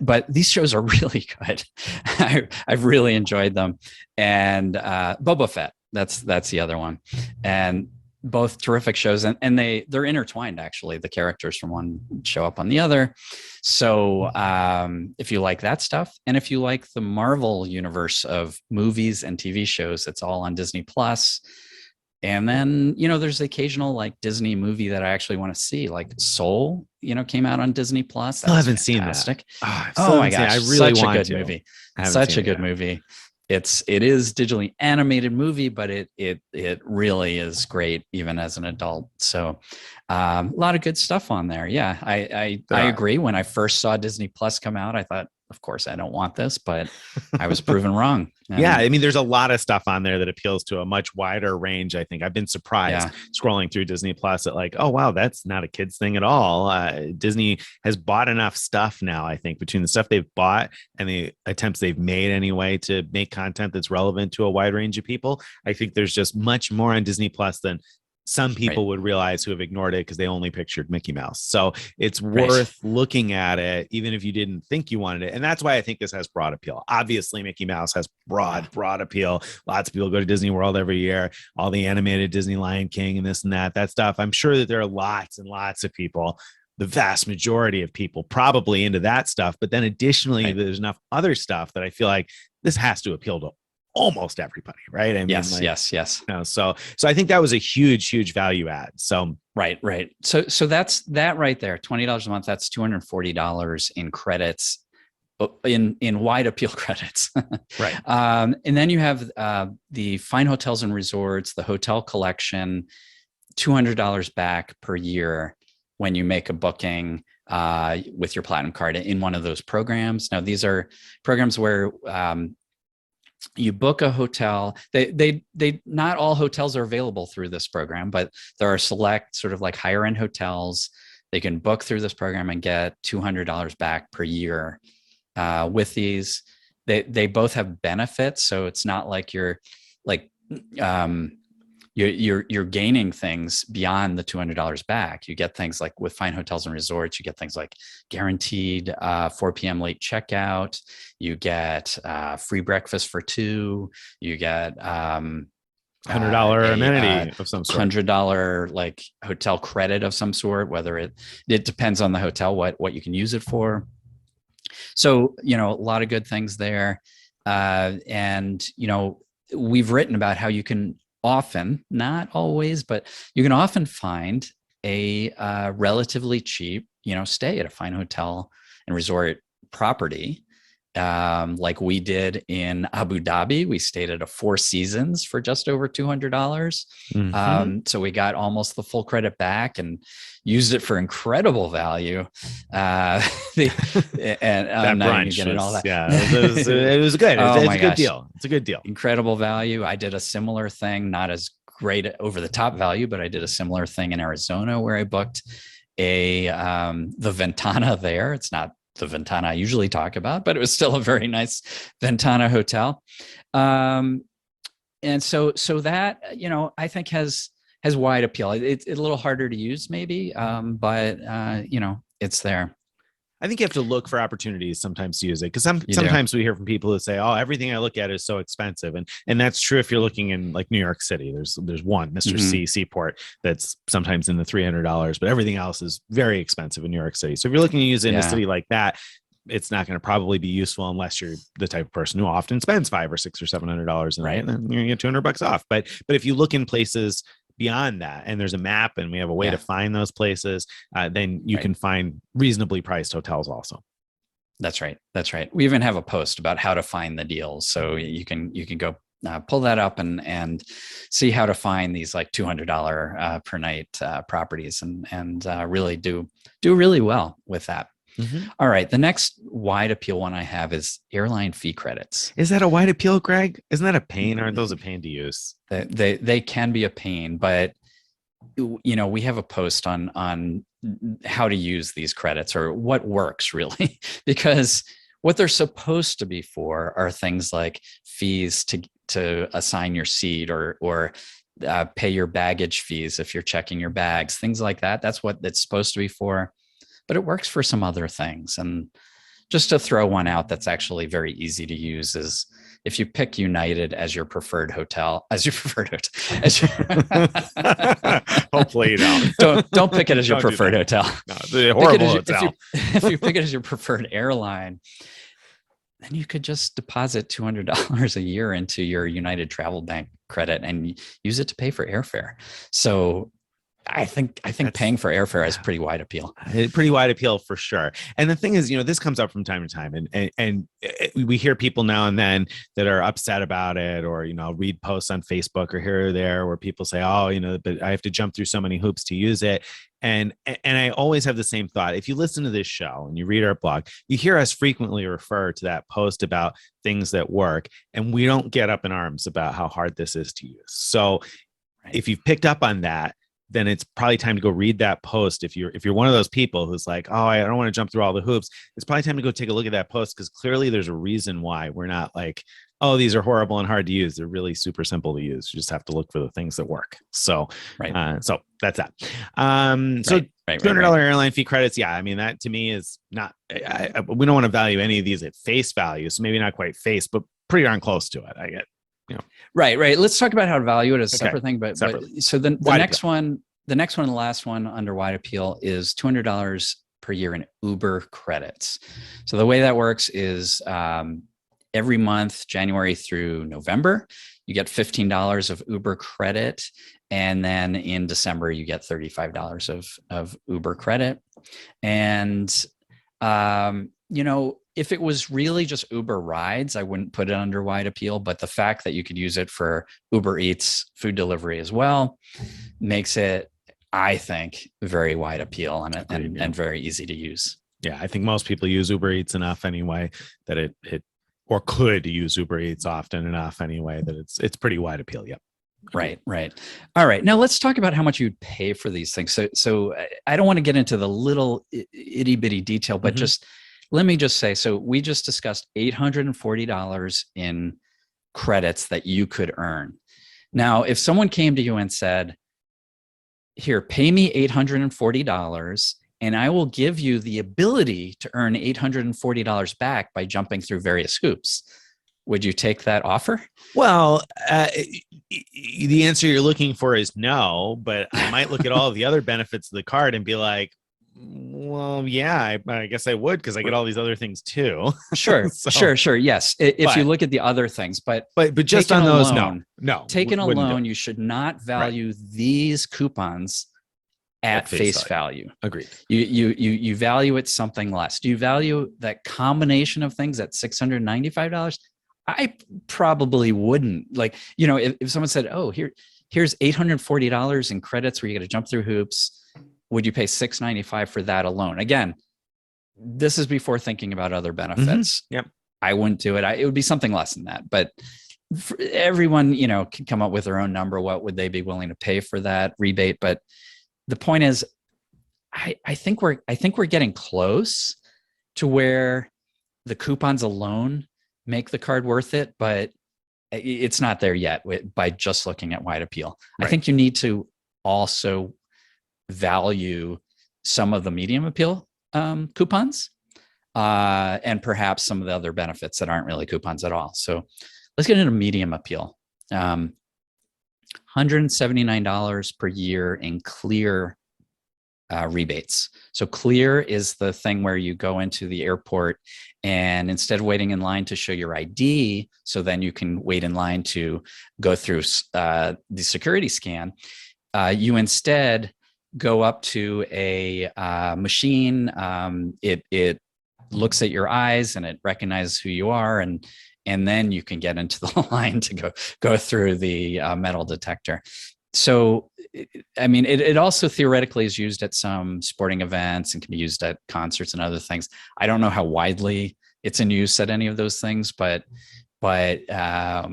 but these shows are really good. I've really enjoyed them. And Boba Fett, that's the other one. And both terrific shows, and they're intertwined, actually. The characters from one show up on the other. So if you like that stuff, and if you like the Marvel universe of movies and TV shows, it's all on Disney Plus. And then, there's the occasional like Disney movie that I actually want to see, like Soul, came out on Disney Plus. I haven't seen that. Oh my gosh. I really such want a good to. Movie. Such a good movie. It is digitally animated movie, but it really is great even as an adult. So a lot of good stuff on there. Yeah, I agree. When I first saw Disney Plus come out, I thought, of course, I don't want this, but I was proven wrong. I mean, there's a lot of stuff on there that appeals to a much wider range. I think I've been surprised scrolling through Disney Plus at like, oh, wow, that's not a kid's thing at all. Disney has bought enough stuff now, I think, between the stuff they've bought and the attempts they've made anyway to make content that's relevant to a wide range of people. I think there's just much more on Disney Plus than some people would realize who have ignored it because they only pictured Mickey Mouse. So it's worth looking at it, even if you didn't think you wanted it. And that's why I think this has broad appeal. Obviously, Mickey Mouse has broad appeal. Lots of people go to Disney World every year, all the animated Disney Lion King and this and that stuff. I'm sure that there are lots and lots of people, the vast majority of people probably into that stuff. But then additionally, there's enough other stuff that I feel like this has to appeal to almost everybody, right? I mean, yes. So I think that was a huge value add. So right. So that's that right there. $20 a month. That's $240 in credits, in wide appeal credits. Right. And then you have the Fine Hotels and Resorts, the Hotel Collection, $200 back per year when you make a booking with your Platinum card in one of those programs. Now, these are programs where you book a hotel. They not all hotels are available through this program, but there are select sort of like higher end hotels. They can book through this program and get $200 back per year with these. They both have benefits, so it's not like you're gaining things beyond the $200 back. You get things like with Fine Hotels and Resorts, you get things like guaranteed 4 p.m. late checkout. You get free breakfast for 2. You get $100 amenity of some sort. $100 like hotel credit of some sort, whether it depends on the hotel, what you can use it for. So, a lot of good things there. And, we've written about how you can often, not always, but you can often find a relatively cheap, stay at a fine hotel and resort property. Like we did in Abu Dhabi. We stayed at a Four Seasons for just over $200. So we got almost the full credit back and used it for incredible value. And I'm not even getting all that. Yeah, it was good. It's a good deal. It's a good deal. Incredible value. I did a similar thing, not as great over the top value, but I did a similar thing in Arizona where I booked the Ventana there. It's not the Ventana I usually talk about, but it was still a very nice Ventana hotel. And so that, I think has wide appeal. It's a little harder to use maybe, but it's there. I think you have to look for opportunities sometimes to use it, because sometimes we hear from people who say, "Oh, everything I look at is so expensive," and that's true if you're looking in like New York City. There's one Mr. C Seaport that's sometimes in the $300, but everything else is very expensive in New York City. So if you're looking to use it in a city like that, it's not going to probably be useful unless you're the type of person who often spends $500 or $600 or $700 a night, and then you're going to get $200 off. But if you look in places beyond that, and there's a map and we have a way to find those places, then you can find reasonably priced hotels also. That's right. We even have a post about how to find the deals, so you can go pull that up and see how to find these like $200 per night properties and really do really well with that. All right. The next wide appeal one I have is airline fee credits. Is that a wide appeal, Greg? Isn't that a pain? Aren't those a pain to use? They can be a pain, but we have a post on how to use these credits or what works really, because what they're supposed to be for are things like fees to assign your seat or pay your baggage fees if you're checking your bags, things like that. That's what it's supposed to be for. But it works for some other things. And just to throw one out that's actually very easy to use is if you pick United as your preferred hotel, hopefully you don't pick it as your preferred hotel. No, it's a horrible hotel. If you pick it as your preferred airline, then you could just deposit $200 a year into your United Travel Bank credit and use it to pay for airfare. So I think paying for airfare has pretty wide appeal. Pretty wide appeal for sure. And the thing is, this comes up from time to time, and we hear people now and then that are upset about it, or read posts on Facebook or here or there where people say, "Oh, but I have to jump through so many hoops to use it." And I always have the same thought. If you listen to this show and you read our blog, you hear us frequently refer to that post about things that work, and we don't get up in arms about how hard this is to use. So if you've picked up on that, then it's probably time to go read that post. If you're one of those people who's like, "Oh, I don't want to jump through all the hoops," it's probably time to go take a look at that post, because clearly there's a reason why we're not like, "Oh, these are horrible and hard to use." They're really super simple to use. You just have to look for the things that work. So, so that's that. So $200 airline fee credits. Yeah. I mean, that to me is not, we don't want to value any of these at face value. So maybe not quite face, but pretty darn close to it. I get. Right. Let's talk about how to value it as a separate thing. But so the next one, and the last one under wide appeal is $200 per year in Uber credits. So the way that works is every month, January through November, you get $15 of Uber credit. And then in December, you get $35 of Uber credit. And, if it was really just Uber rides, I wouldn't put it under wide appeal. But the fact that you could use it for Uber Eats food delivery as well makes it, I think, very wide appeal and very easy to use. Yeah, I think most people use Uber Eats enough anyway that it or could use Uber Eats often enough anyway that it's pretty wide appeal. Yep. Right. All right. Now let's talk about how much you'd pay for these things. So I don't want to get into the little itty bitty detail, but let me just say, so we just discussed $840 in credits that you could earn. Now, if someone came to you and said, "Here, pay me $840 and I will give you the ability to earn $840 back by jumping through various hoops," would you take that offer? Well, the answer you're looking for is no, but I might look at all of the other benefits of the card and be like, "Well, yeah, I guess I would, because I get all these other things too." Sure. Yes. If you look at the other things, but just on those, no. Taken alone, you should not value these coupons at face value. Agreed. You value it something less. Do you value that combination of things at $695? I probably wouldn't. Like, if someone said, "Oh, here's $840 in credits where you got to jump through hoops," would you pay $695 for that alone? Again, this is before thinking about other benefits. Yep. I wouldn't do it. It would be something less than that, but everyone, can come up with their own number. What would they be willing to pay for that rebate? But the point is, I think we're getting close to where the coupons alone make the card worth it, but it's not there yet by just looking at wide appeal. Right. I think you need to also value some of the medium appeal coupons and perhaps some of the other benefits that aren't really coupons at all. So let's get into medium appeal. $179 per year in clear rebates. So clear is the thing where you go into the airport and instead of waiting in line to show your ID, so then you can wait in line to go through the security scan, you instead go up to a machine. It looks at your eyes and it recognizes who you are, and then you can get into the line to go through the metal detector. So, I mean, it also theoretically is used at some sporting events and can be used at concerts and other things. I don't know how widely it's in use at any of those things, but I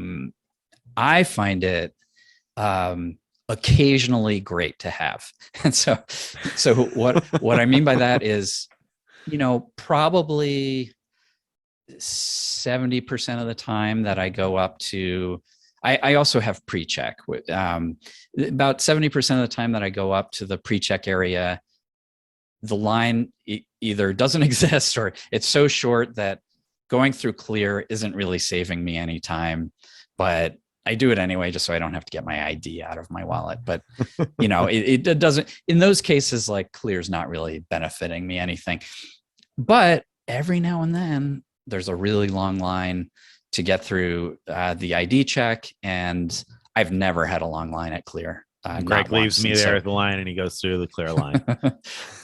find it occasionally great to have. And so what I mean by that is, probably 70% of the time that I go up to, I also have pre-check. About 70% of the time that I go up to the pre-check area, the line either doesn't exist or it's so short that going through clear isn't really saving me any time. But I do it anyway, just so I don't have to get my ID out of my wallet. But, it doesn't, in those cases, like clear's not really benefiting me anything. But every now and then there's a really long line to get through the ID check, and I've never had a long line at Clear. Greg leaves me there at the line, and he goes through the Clear line.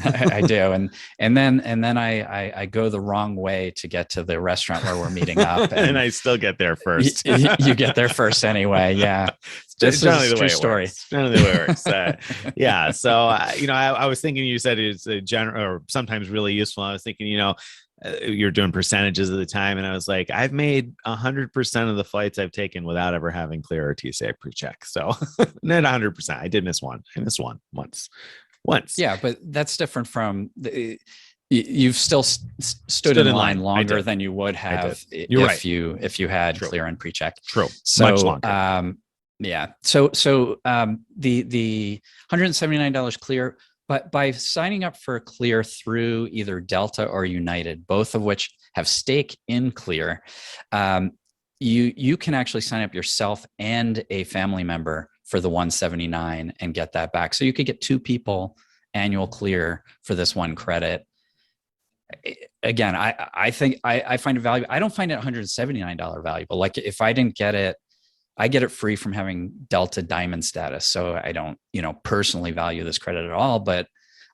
I do, and then I go the wrong way to get to the restaurant where we're meeting up, and I still get there first. You get there first anyway. Yeah, this is a true story. Generally the way it works. Yeah. So I was thinking, you said it's a general or sometimes really useful. I was thinking, you're doing percentages of the time. And I was like, I've made 100% of the flights I've taken without ever having Clear or TSA pre-check. So not 100%. I did miss one. I missed one once. Yeah. But that's different from you've still stood in line longer than you would have if you had True. Clear and pre-check. True. So, much longer. Yeah. So the $179 Clear, but by signing up for Clear through either Delta or United, both of which have stake in Clear, you can actually sign up yourself and a family member for the $179 and get that back. So you could get 2 people annual Clear for this one credit. Again, I think I find it valuable. I don't find it $179 valuable. Like if I didn't get it, I get it free from having Delta Diamond status. So I don't, personally value this credit at all, but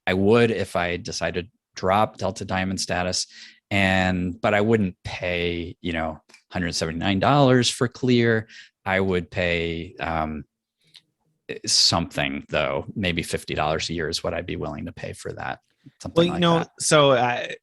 I would if I decided to drop Delta Diamond status. But I wouldn't pay, $179 for Clear. I would pay something though, maybe $50 a year is what I'd be willing to pay for that. Something that. So I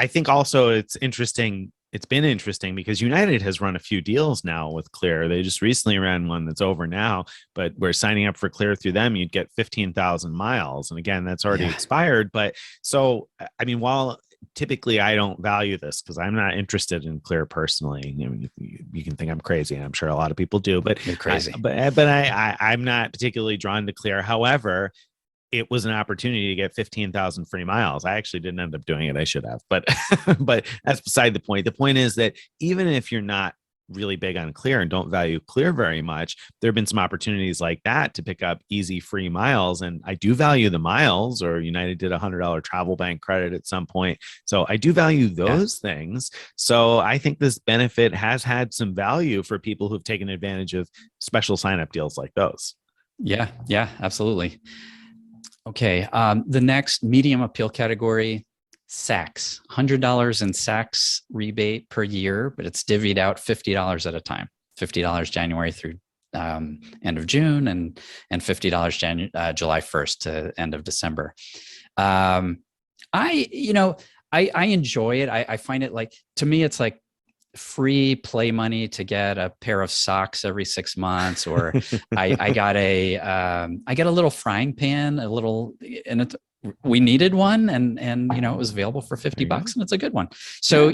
think also it's interesting. It's been interesting because United has run a few deals now with Clear. They just recently ran one that's over now, but we're signing up for Clear through them. You'd get 15,000 miles. And again, that's already expired. But so, I mean, while typically I don't value this because I'm not interested in Clear personally. You can think I'm crazy. And I'm sure a lot of people do, but you're crazy. I'm not particularly drawn to Clear. However, it was an opportunity to get 15,000 free miles. I actually didn't end up doing it. I should have, but that's beside the point. The point is that even if you're not really big on Clear and don't value Clear very much, there have been some opportunities like that to pick up easy free miles. And I do value the miles, or United did $100 travel bank credit at some point. So I do value those things. So I think this benefit has had some value for people who've taken advantage of special sign-up deals like those. Yeah, absolutely. Okay. The next medium appeal category, SACs, $100 in SACs rebate per year, but it's divvied out $50 at a time, $50 January through end of June and $50 July 1st to end of December. I enjoy it. I find it like, to me, it's like free play money to get a pair of socks every 6 months, or I got I got a little frying pan, and we needed one, and it was available for 50 bucks, and it's a good one. So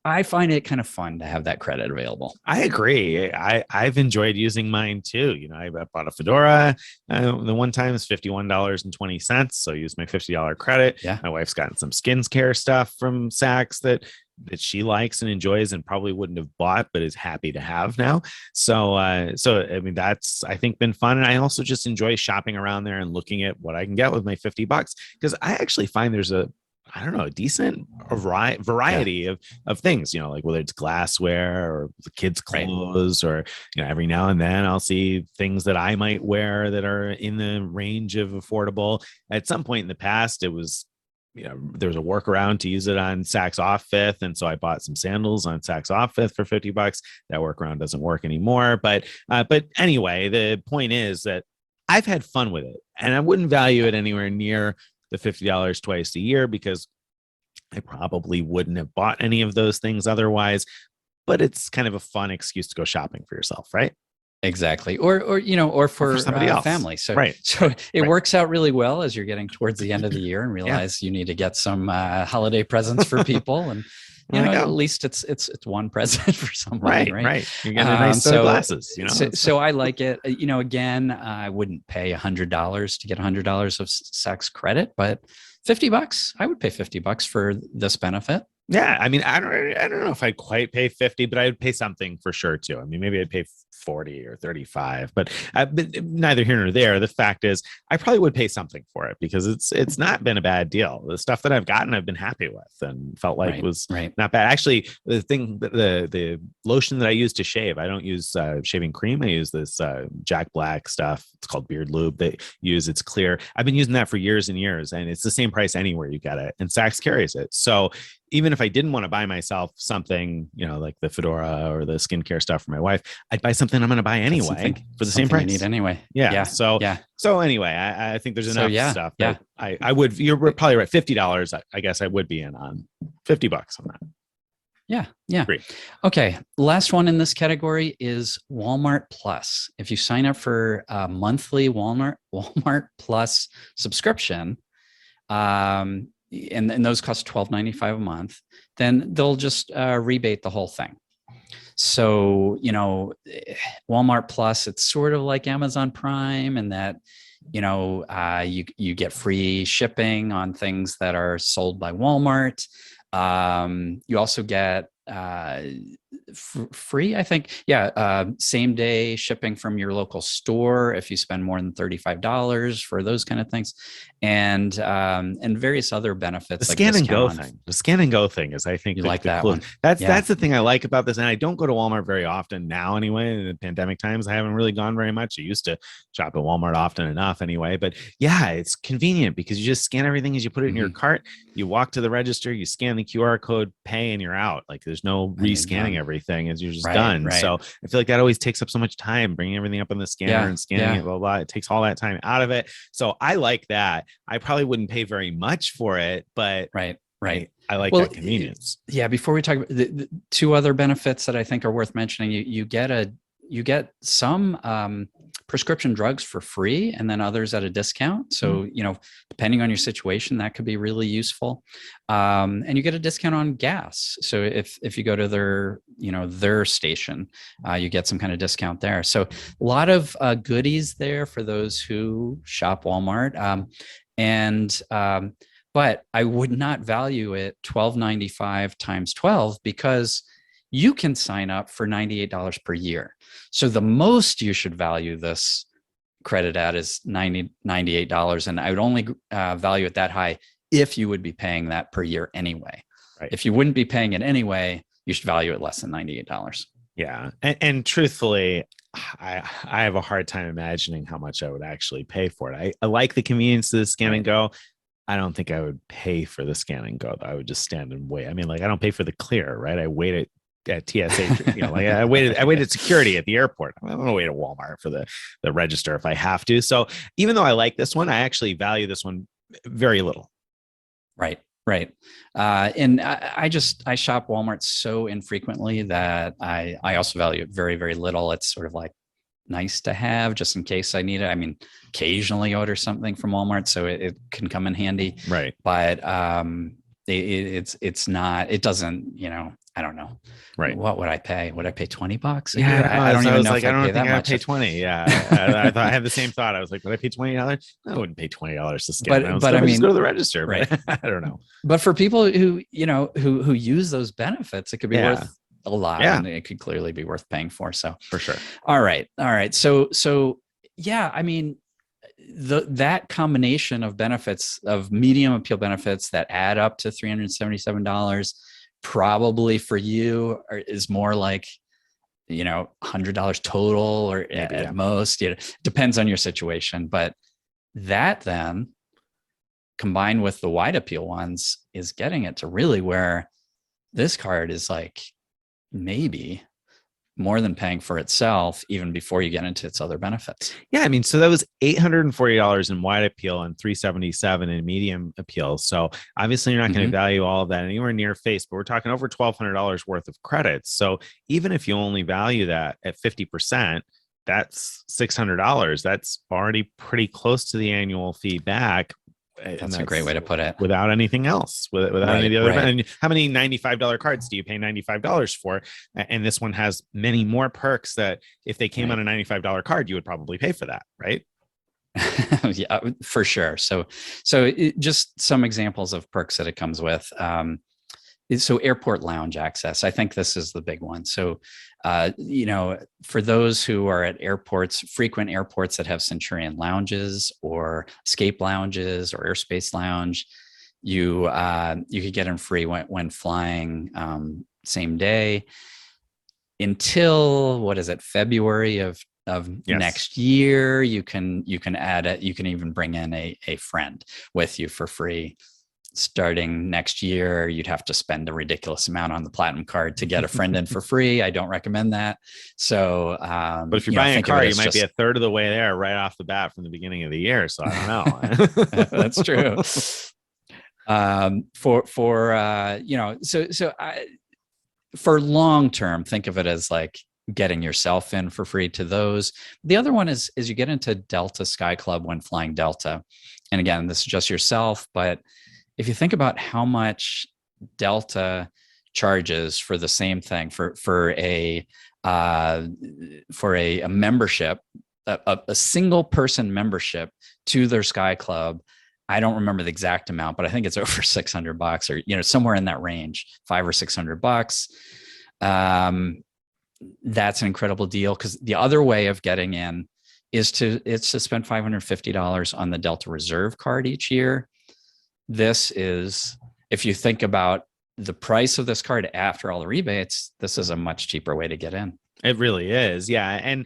I find it kind of fun to have that credit available. I agree. I've enjoyed using mine too. I bought a fedora. The one time is $51.20. So I used my $50 credit. Yeah. My wife's gotten some skincare stuff from Saks that she likes and enjoys and probably wouldn't have bought, but is happy to have now. So I mean, that's, I think, been fun. And I also just enjoy shopping around there and looking at what I can get with my 50 bucks, because I actually find there's a decent variety of things, like whether it's glassware or the kids' clothes, or, every now and then I'll see things that I might wear that are in the range of affordable. At some point in the past, it was, there was a workaround to use it on Saks Off Fifth. And so I bought some sandals on Saks Off Fifth for 50 bucks. That workaround doesn't work anymore. But anyway, the point is that I've had fun with it, and I wouldn't value it anywhere near the $50 twice a year, because I probably wouldn't have bought any of those things otherwise. But it's kind of a fun excuse to go shopping for yourself, right? Exactly. Or for somebody else. Family. So, right. So it works out really well as you're getting towards the end of the year and realize you need to get some holiday presents for people. And, at least it's one present for somebody. Right. You're getting a nice set of glasses, So I like it. Again, I wouldn't pay $100 to get $100 of Saks credit, but 50 bucks, I would pay 50 bucks for this benefit. Yeah. I mean, I don't know if I'd quite pay 50, but I would pay something for sure too. I mean, maybe I'd pay 40 or 35, but neither here nor there. The fact is, I probably would pay something for it, because it's not been a bad deal. The stuff that I've gotten, I've been happy with and felt like was not bad. Actually, the lotion that I use to shave, I don't use shaving cream. I use this Jack Black stuff. It's called Beard Lube. They use, it's clear. I've been using that for years and years, and it's the same price anywhere you get it. And Saks carries it. So even if I didn't want to buy myself something, like the fedora or the skincare stuff for my wife, I'd buy something I'm going to buy anyway for the same price. You need anyway. Yeah. So anyway, I think there's enough stuff. Yeah. I would. You're probably right. $50. I guess I would be in on 50 bucks on that. Yeah. Great. Okay. Last one in this category is Walmart Plus. If you sign up for a monthly Walmart Plus subscription, and those cost $12.95 a month, then they'll just rebate the whole thing. So, Walmart Plus, it's sort of like Amazon Prime, in that, you get free shipping on things that are sold by Walmart. You also get free, I think. Same day shipping from your local store if you spend more than $35 for those kind of things, and various other benefits. The scan and go thing. The scan and go thing is, I think, you like that cool. one. That's the thing I like about this. And I don't go to Walmart very often now anyway. In the pandemic times, I haven't really gone very much. I used to shop at Walmart often enough anyway. But yeah, it's convenient because you just scan everything as you put it in your cart. You walk to the register, you scan the QR code, pay, and you're out. Like, there's no rescanning everything, as you're just done. Right. So I feel like that always takes up so much time, bringing everything up on the scanner and scanning it, blah, blah. It takes all that time out of it. So I like that. I probably wouldn't pay very much for it, but right. I like that convenience. Yeah. Before we talk about the two other benefits that I think are worth mentioning, you get some prescription drugs for free, and then others at a discount. So, depending on your situation, that could be really useful. And you get a discount on gas. So if you go to their station, you get some kind of discount there. So a lot of goodies there for those who shop Walmart. But I would not value it $12.95 times 12, because you can sign up for $98 per year. So the most you should value this credit at is $98. And I would only value it that high if you would be paying that per year anyway. Right. If you wouldn't be paying it anyway, you should value it less than $98. Yeah. And truthfully, I have a hard time imagining how much I would actually pay for it. I like the convenience of the scan and go. I don't think I would pay for the scan and go. I would just stand and wait. I mean, like, I don't pay for the clear, right? I wait at TSA, like I waited security at the airport. I'm going to wait at Walmart for the register if I have to. So even though I like this one, I actually value this one very little. Right. Right. And I shop Walmart so infrequently that I also value it very, very little. It's sort of like nice to have just in case I need it. I mean, occasionally order something from Walmart, so it can come in handy. Right. But it's not, it doesn't, I don't know. Right. What would I pay? Would I pay $20 a Yeah, year? I don't so I even was know like, if I I'd don't pay think that I'd much. pay 20. Yeah. I thought I had the same thought. I was like, would I pay $20? I wouldn't pay $20 to scan. But I I just go mean, to the register, right. but I don't know. But for people who use those benefits, it could be Yeah. worth a lot, Yeah. and it could clearly be worth paying for. So For sure. all right. So yeah, I mean, that combination of benefits, of medium appeal benefits that add up to $377, probably for you is more like, $100 total, or Maybe, at yeah. most, depends on your situation. But that then combined with the wide appeal ones is getting it to really where this card is like maybe more than paying for itself, even before you get into its other benefits. Yeah, I mean, so that was $840 in wide appeal and $377 in medium appeal. So obviously, you're not going to value all of that anywhere near face, but we're talking over $1,200 worth of credits. So even if you only value that at 50%, that's $600. That's already pretty close to the annual fee back. That's a great way to put it. Without anything else, without any of the other. And how many $95 cards do you pay $95 for? And this one has many more perks that if they came on a $95 card, you would probably pay for that, right? Yeah, for sure. So just some examples of perks that it comes with. So airport lounge access, I think this is the big one. So, for those who are at airports, frequent airports that have Centurion lounges or escape lounges or airspace lounge, you could get them free when flying same day until, what is it, February of next year. You can add it. You can even bring in a friend with you for free. Starting next year, you'd have to spend a ridiculous amount on the Platinum card to get a friend in for free. I don't recommend that. So, but if you're buying a car, you might be a third of the way there right off the bat from the beginning of the year. So I don't know. That's true. For long term, think of it as like getting yourself in for free to those. The other one is you get into Delta Sky Club when flying Delta, and again, this is just yourself, but if you think about how much Delta charges for the same thing for a membership, a single person membership to their Sky Club, I don't remember the exact amount, but I think it's over $600 or somewhere in that range, $500 or $600. That's an incredible deal, because the other way of getting in is to spend $550 on the Delta Reserve card each year. This is, if you think about the price of this card after all the rebates, this is a much cheaper way to get in. It really is. Yeah. And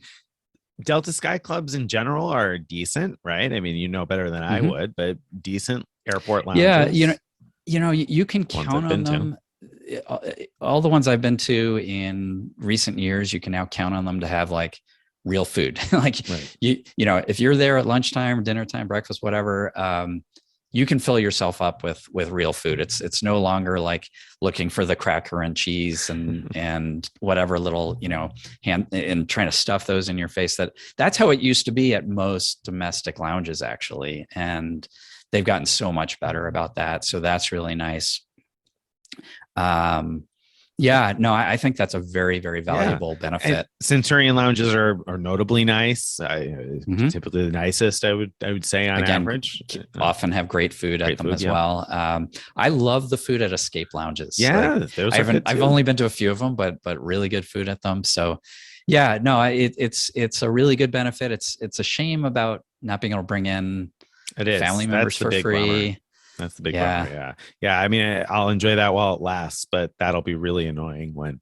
Delta Sky Clubs in general are decent, right? I mean, better than I would, but decent airport lounges. Yeah. You can count on them. All the ones I've been to in recent years, you can now count on them to have like real food. Like, if you're there at lunchtime, dinner time, breakfast, whatever, you can fill yourself up with real food. It's no longer like looking for the cracker and cheese and whatever little, hand and trying to stuff those in your face. That's how it used to be at most domestic lounges, actually. And they've gotten so much better about that. So that's really nice. I think that's a very, very valuable benefit. And Centurion lounges are notably nice. Typically the nicest, I would say, on average. Often have great food at them as well. I love the food at escape lounges. Yeah, I've only been to a few of them, but really good food at them. So it's a really good benefit. It's a shame about not being able to bring in family members for free. Bummer. That's the big bummer. Yeah. I mean, I'll enjoy that while it lasts, but that'll be really annoying when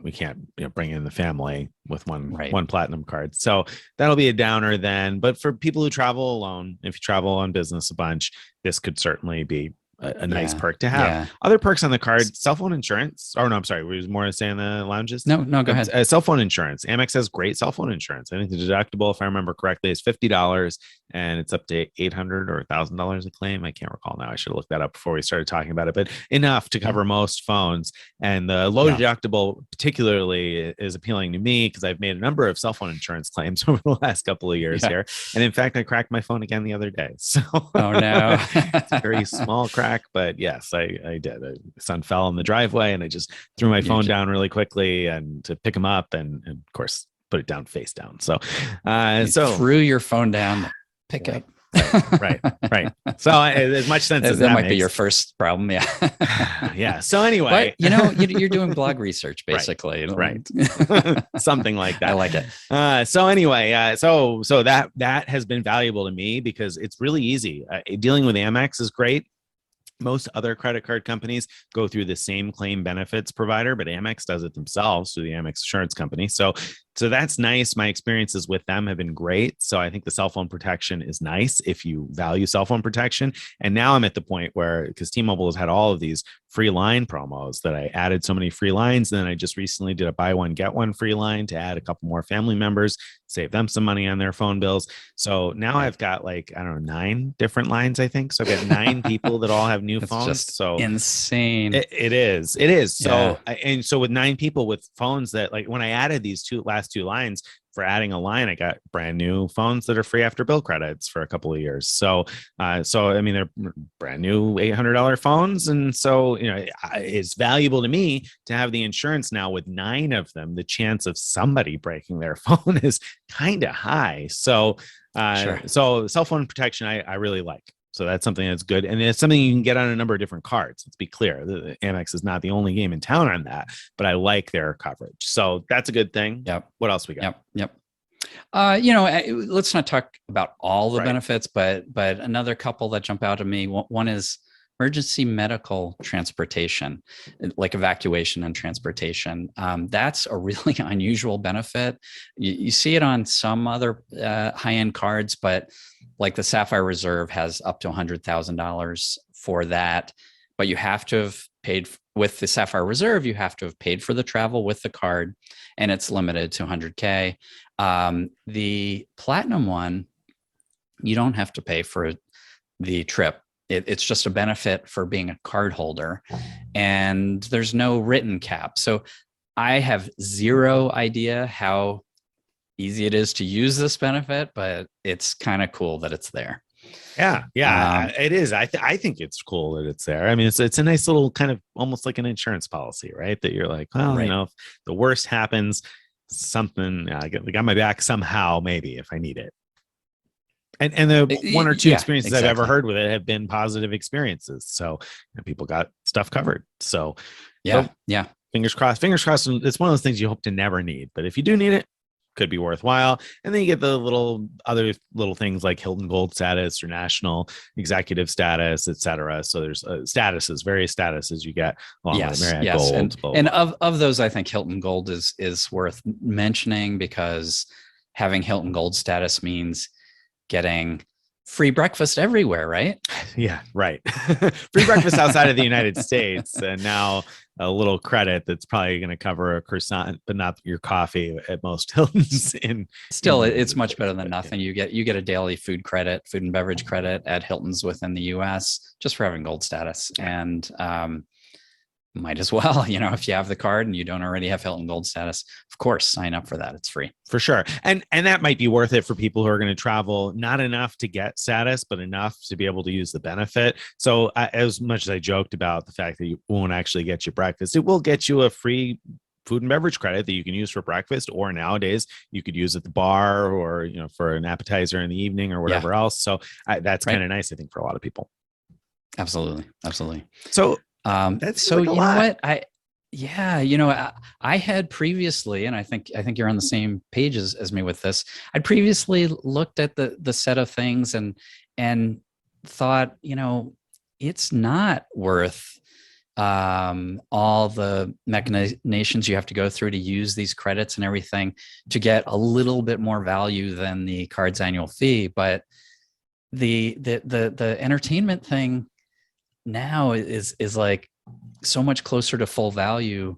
we can't bring in the family with one Platinum card. So that'll be a downer then. But for people who travel alone, if you travel on business a bunch, this could certainly be a nice perk to have. Yeah. Other perks on the card: cell phone insurance. Oh no, I'm sorry. Was more to say in the lounges? No, go ahead. Cell phone insurance. Amex has great cell phone insurance. I think the deductible, if I remember correctly, is $50. and it's up to $800 or $1,000 a claim. I can't recall now. I should have looked that up before we started talking about it, but enough to cover most phones. And the low deductible particularly is appealing to me because I've made a number of cell phone insurance claims over the last couple of years here. And in fact, I cracked my phone again the other day. So oh no, it's a very small crack, but yes, I did. The son fell in the driveway and I just threw my phone down really quickly and to pick him up and of course put it down face down. So threw your phone down, pick up. Right. So as much sense as that might be your first problem. Yeah. So anyway, but you're doing blog research basically, right? Something like that. I like it. So anyway, so that has been valuable to me because it's really easy. Dealing with Amex is great. Most other credit card companies go through the same claim benefits provider, but Amex does it themselves through the Amex insurance company. So that's nice. My experiences with them have been great. So I think the cell phone protection is nice if you value cell phone protection. And now I'm at the point where, because T-Mobile has had all of these free line promos that I added so many free lines. And then I just recently did a buy one, get one free line to add a couple more family members, save them some money on their phone bills. So now I've got 9 different lines, I think. So I've got 9 people that all have new phones. Just so insane. It is. So, and so with 9 people with phones that when I added these last 2 lines for adding a line, I got brand new phones that are free after bill credits for a couple of years. So I mean, they're brand new $800 phones. And so, it's valuable to me to have the insurance now with 9 of them. The chance of somebody breaking their phone is kind of high. So, so cell phone protection, I really like. So that's something that's good. And it's something you can get on a number of different cards. Let's be clear. The Amex is not the only game in town on that, but I like their coverage. So that's a good thing. Yep. What else we got? Yep. Let's not talk about all the benefits, but another couple that jump out at me. One is emergency medical transportation, like evacuation and transportation. That's a really unusual benefit. You see it on some other high-end cards, but like the Sapphire Reserve has up to $100,000 for that. But you have to have paid with the Sapphire Reserve. You have to have paid for the travel with the card, and it's limited to $100K. The Platinum one, you don't have to pay for the trip. It's just a benefit for being a card holder, and there's no written cap. So I have zero idea how easy it is to use this benefit, but it's kind of cool that it's there. Yeah, it is. I think it's cool that it's there. I mean, it's a nice little kind of almost like an insurance policy, right? That you're like, well, if the worst happens, something I got my back somehow, maybe if I need it. And the 1 or 2 experiences I've ever heard with it have been positive experiences. So people got stuff covered. So fingers crossed. It's one of those things you hope to never need, but if you do need it, could be worthwhile. And then you get the other little things like Hilton Gold status or national executive status, etc. So there's various statuses you get along with Marriott Gold. And of those, I think Hilton Gold is worth mentioning because having Hilton Gold status means getting free breakfast everywhere, right? Yeah, right. Free breakfast outside of the United States, and now a little credit that's probably going to cover a croissant, but not your coffee at most Hiltons. It's much better than nothing. You get a daily food and beverage credit at Hiltons within the U.S. just for having gold status, and might as well, if you have the card and you don't already have Hilton Gold status, of course, sign up for that. It's free. For sure. And that might be worth it for people who are going to travel, not enough to get status, but enough to be able to use the benefit. So as much as I joked about the fact that you won't actually get you breakfast, it will get you a free food and beverage credit that you can use for breakfast, or nowadays you could use at the bar or, for an appetizer in the evening or whatever else. So that's kind of nice, I think, for a lot of people. Absolutely. So that's you know what I had previously, and I think you're on the same page as me with this. I'd previously looked at the set of things and thought, it's not worth all the machinations you have to go through to use these credits and everything to get a little bit more value than the card's annual fee. But the entertainment thing now is like so much closer to full value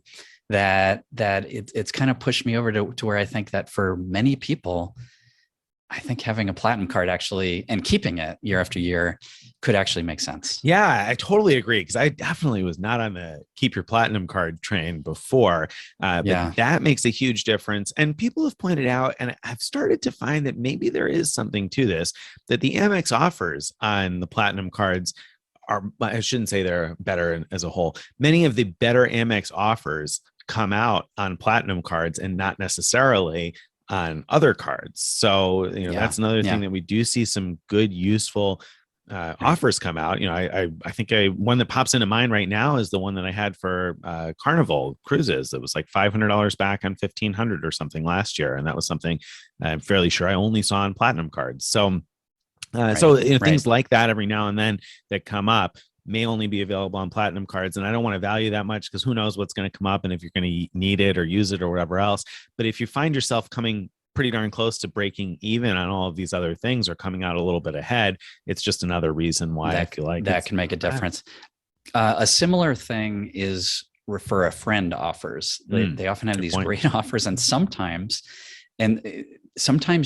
that it's kind of pushed me over to where I think that for many people, I think having a platinum card actually and keeping it year after year could actually make sense. Yeah, I totally agree, because I definitely was not on the keep your platinum card train before. But that makes a huge difference. And people have pointed out, and I've started to find that maybe there is something to this, that the Amex offers on the platinum cards are, I shouldn't say they're better as a whole. Many of the better Amex offers come out on platinum cards and not necessarily on other cards. So, that's another thing that we do see some good, useful offers come out. I think one that pops into mind right now is the one that I had for Carnival Cruises. It was like $500 back on 1,500 or something last year. And that was something I'm fairly sure I only saw on platinum cards. So, things like that every now and then that come up may only be available on platinum cards. And I don't want to value that much, because who knows what's going to come up and if you're going to need it or use it or whatever else. But if you find yourself coming pretty darn close to breaking even on all of these other things or coming out a little bit ahead, it's just another reason why I feel like that can make a difference. A similar thing is refer a friend offers. They often have these great offers, and sometimes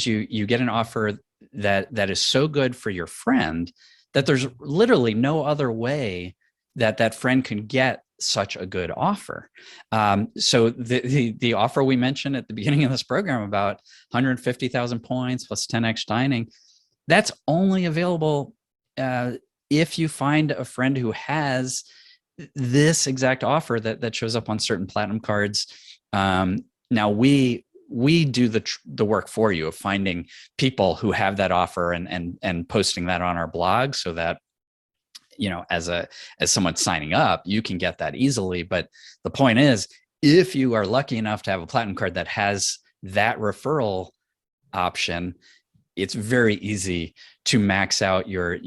you get an offer that is so good for your friend that there's literally no other way that friend can get such a good offer. So the offer we mentioned at the beginning of this program about 150,000 points plus 10x dining, that's only available if you find a friend who has this exact offer that shows up on certain platinum cards. Now we do the work for you of finding people who have that offer and posting that on our blog, so that as someone signing up, you can get that easily. But the point is, if you are lucky enough to have a platinum card that has that referral option, it's very easy to max out your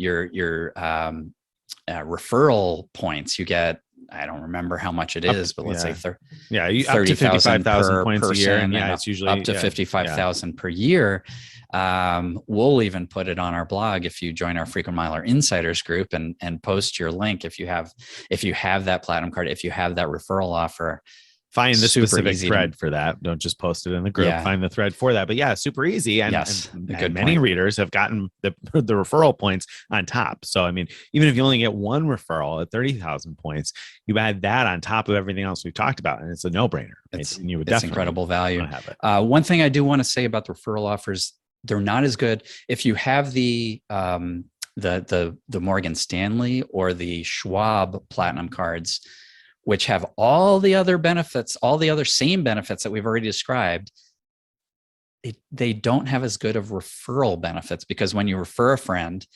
referral points. You get, I don't remember how much it is, but let's say up to 55,000 points a year, and it's usually up to 55,000 per year. We'll even put it on our blog if you join our Frequent Miler Insiders group and post your link if you have that platinum card, if you have that referral offer. Find the specific thread for that. Don't just post it in the group. Find the thread for that. But super easy. And many readers have gotten the referral points on top. So, I mean, even if you only get one referral at 30,000 points, you add that on top of everything else we've talked about, and it's a no-brainer. It's incredible value. Have it. One thing I do want to say about the referral offers, they're not as good if you have the Morgan Stanley or the Schwab Platinum cards, which have all the other benefits, all the other same benefits that we've already described. They don't have as good of referral benefits, because when you refer a friend,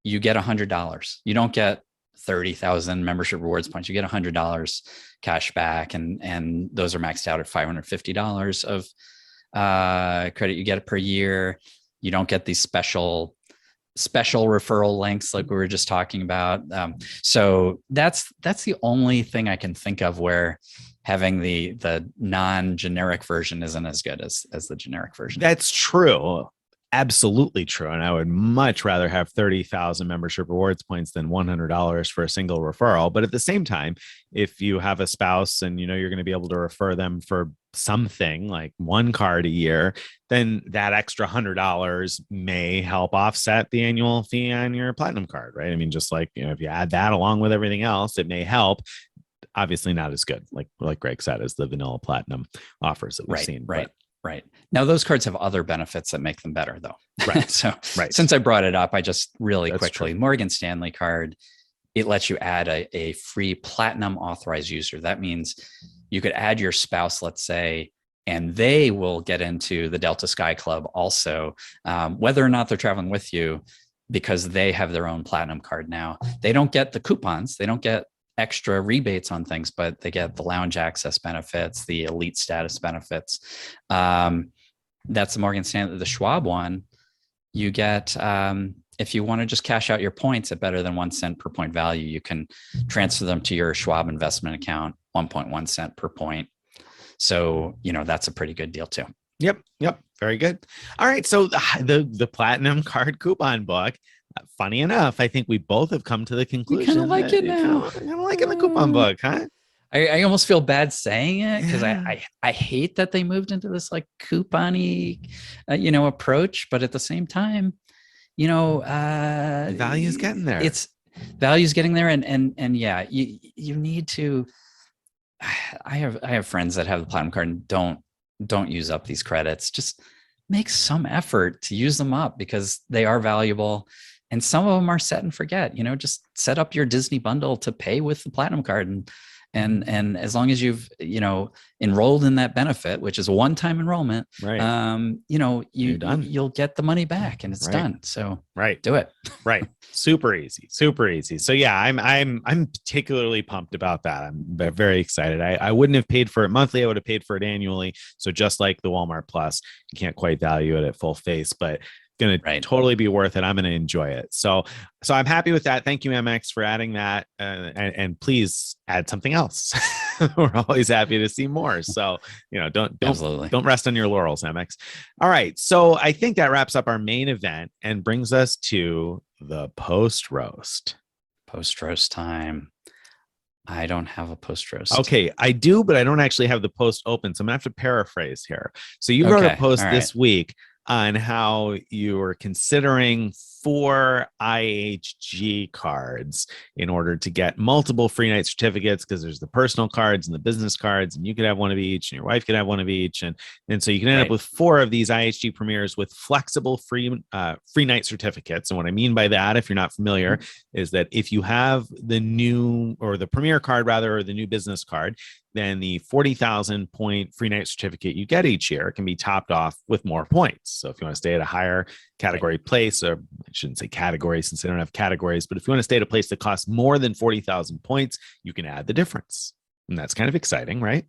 you get $100. You don't get 30,000 membership rewards points. You get $100 cash back, and those are maxed out at $550 of credit you get per year. You don't get these special referral links like we were just talking about. So that's the only thing I can think of where having the non-generic version isn't as good as the generic version. That's true. Absolutely true. And I would much rather have 30,000 membership rewards points than $100 for a single referral. But at the same time, if you have a spouse and you're going to be able to refer them for something like one card a year, then that extra $100 may help offset the annual fee on your platinum card, right? I mean, just like, if you add that along with everything else, it may help. Obviously not as good, like Greg said, as the vanilla platinum offers that we've seen. Right. Now, those cards have other benefits that make them better, though. Right. So since I brought it up, I just quickly, Morgan Stanley card, it lets you add a free platinum authorized user. That means you could add your spouse, let's say, and they will get into the Delta Sky Club also, whether or not they're traveling with you, because they have their own platinum card now. They don't get the coupons. They don't get extra rebates on things, but they get the lounge access benefits, the elite status benefits. That's the Morgan Stanley. The Schwab one, you get, if you want to just cash out your points at better than 1 cent per point value, you can transfer them to your Schwab investment account, 1.1 cent per point. So, that's a pretty good deal too. Yep. Very good. All right. So the platinum card coupon book, funny enough, I think we both have come to the conclusion. You kind of like it now. I'm liking the coupon book, huh? I almost feel bad saying it because Yeah. I hate that they moved into this like coupon-y, approach. But at the same time, The value is getting there. it's value's getting there. And yeah, you need to, I have friends that have the platinum card and don't use up these credits. Just make some effort to use them up because they are valuable. And some of them are set and forget. Just set up your Disney bundle to pay with the platinum card, and as long as you've enrolled in that benefit, which is a one-time enrollment, Right. you're done. You'll get the money back and it's done. So do it. Right. Super easy. So yeah, I'm particularly pumped about that. I'm very excited. I wouldn't have paid for it monthly. I would have paid for it annually. So just like the Walmart Plus, you can't quite value it at full face, but going to totally be worth it. I'm going to enjoy it. So I'm happy with that. Thank you, Amex, for adding that. And please add something else. We're always happy to see more. So, don't rest on your laurels, Amex. All right. So I think that wraps up our main event and brings us to the post roast. Post roast time. I don't have a post roast. Okay, I do, but I don't actually have the post open. So I'm gonna have to paraphrase here. So you wrote a post this week on how you were considering 4 IHG cards in order to get multiple free night certificates, because there's the personal cards and the business cards, and you could have one of each and your wife could have one of each. And so you can end up with 4 of these IHG premieres with flexible free night certificates. And what I mean by that, if you're not familiar, is that if you have the new or the premier card rather, or the new business card, then the 40,000 point free night certificate you get each year can be topped off with more points. So if you want to stay at a higher category place, or I shouldn't say category since they don't have categories, but if you want to stay at a place that costs more than 40,000 points, you can add the difference. And that's kind of exciting, right?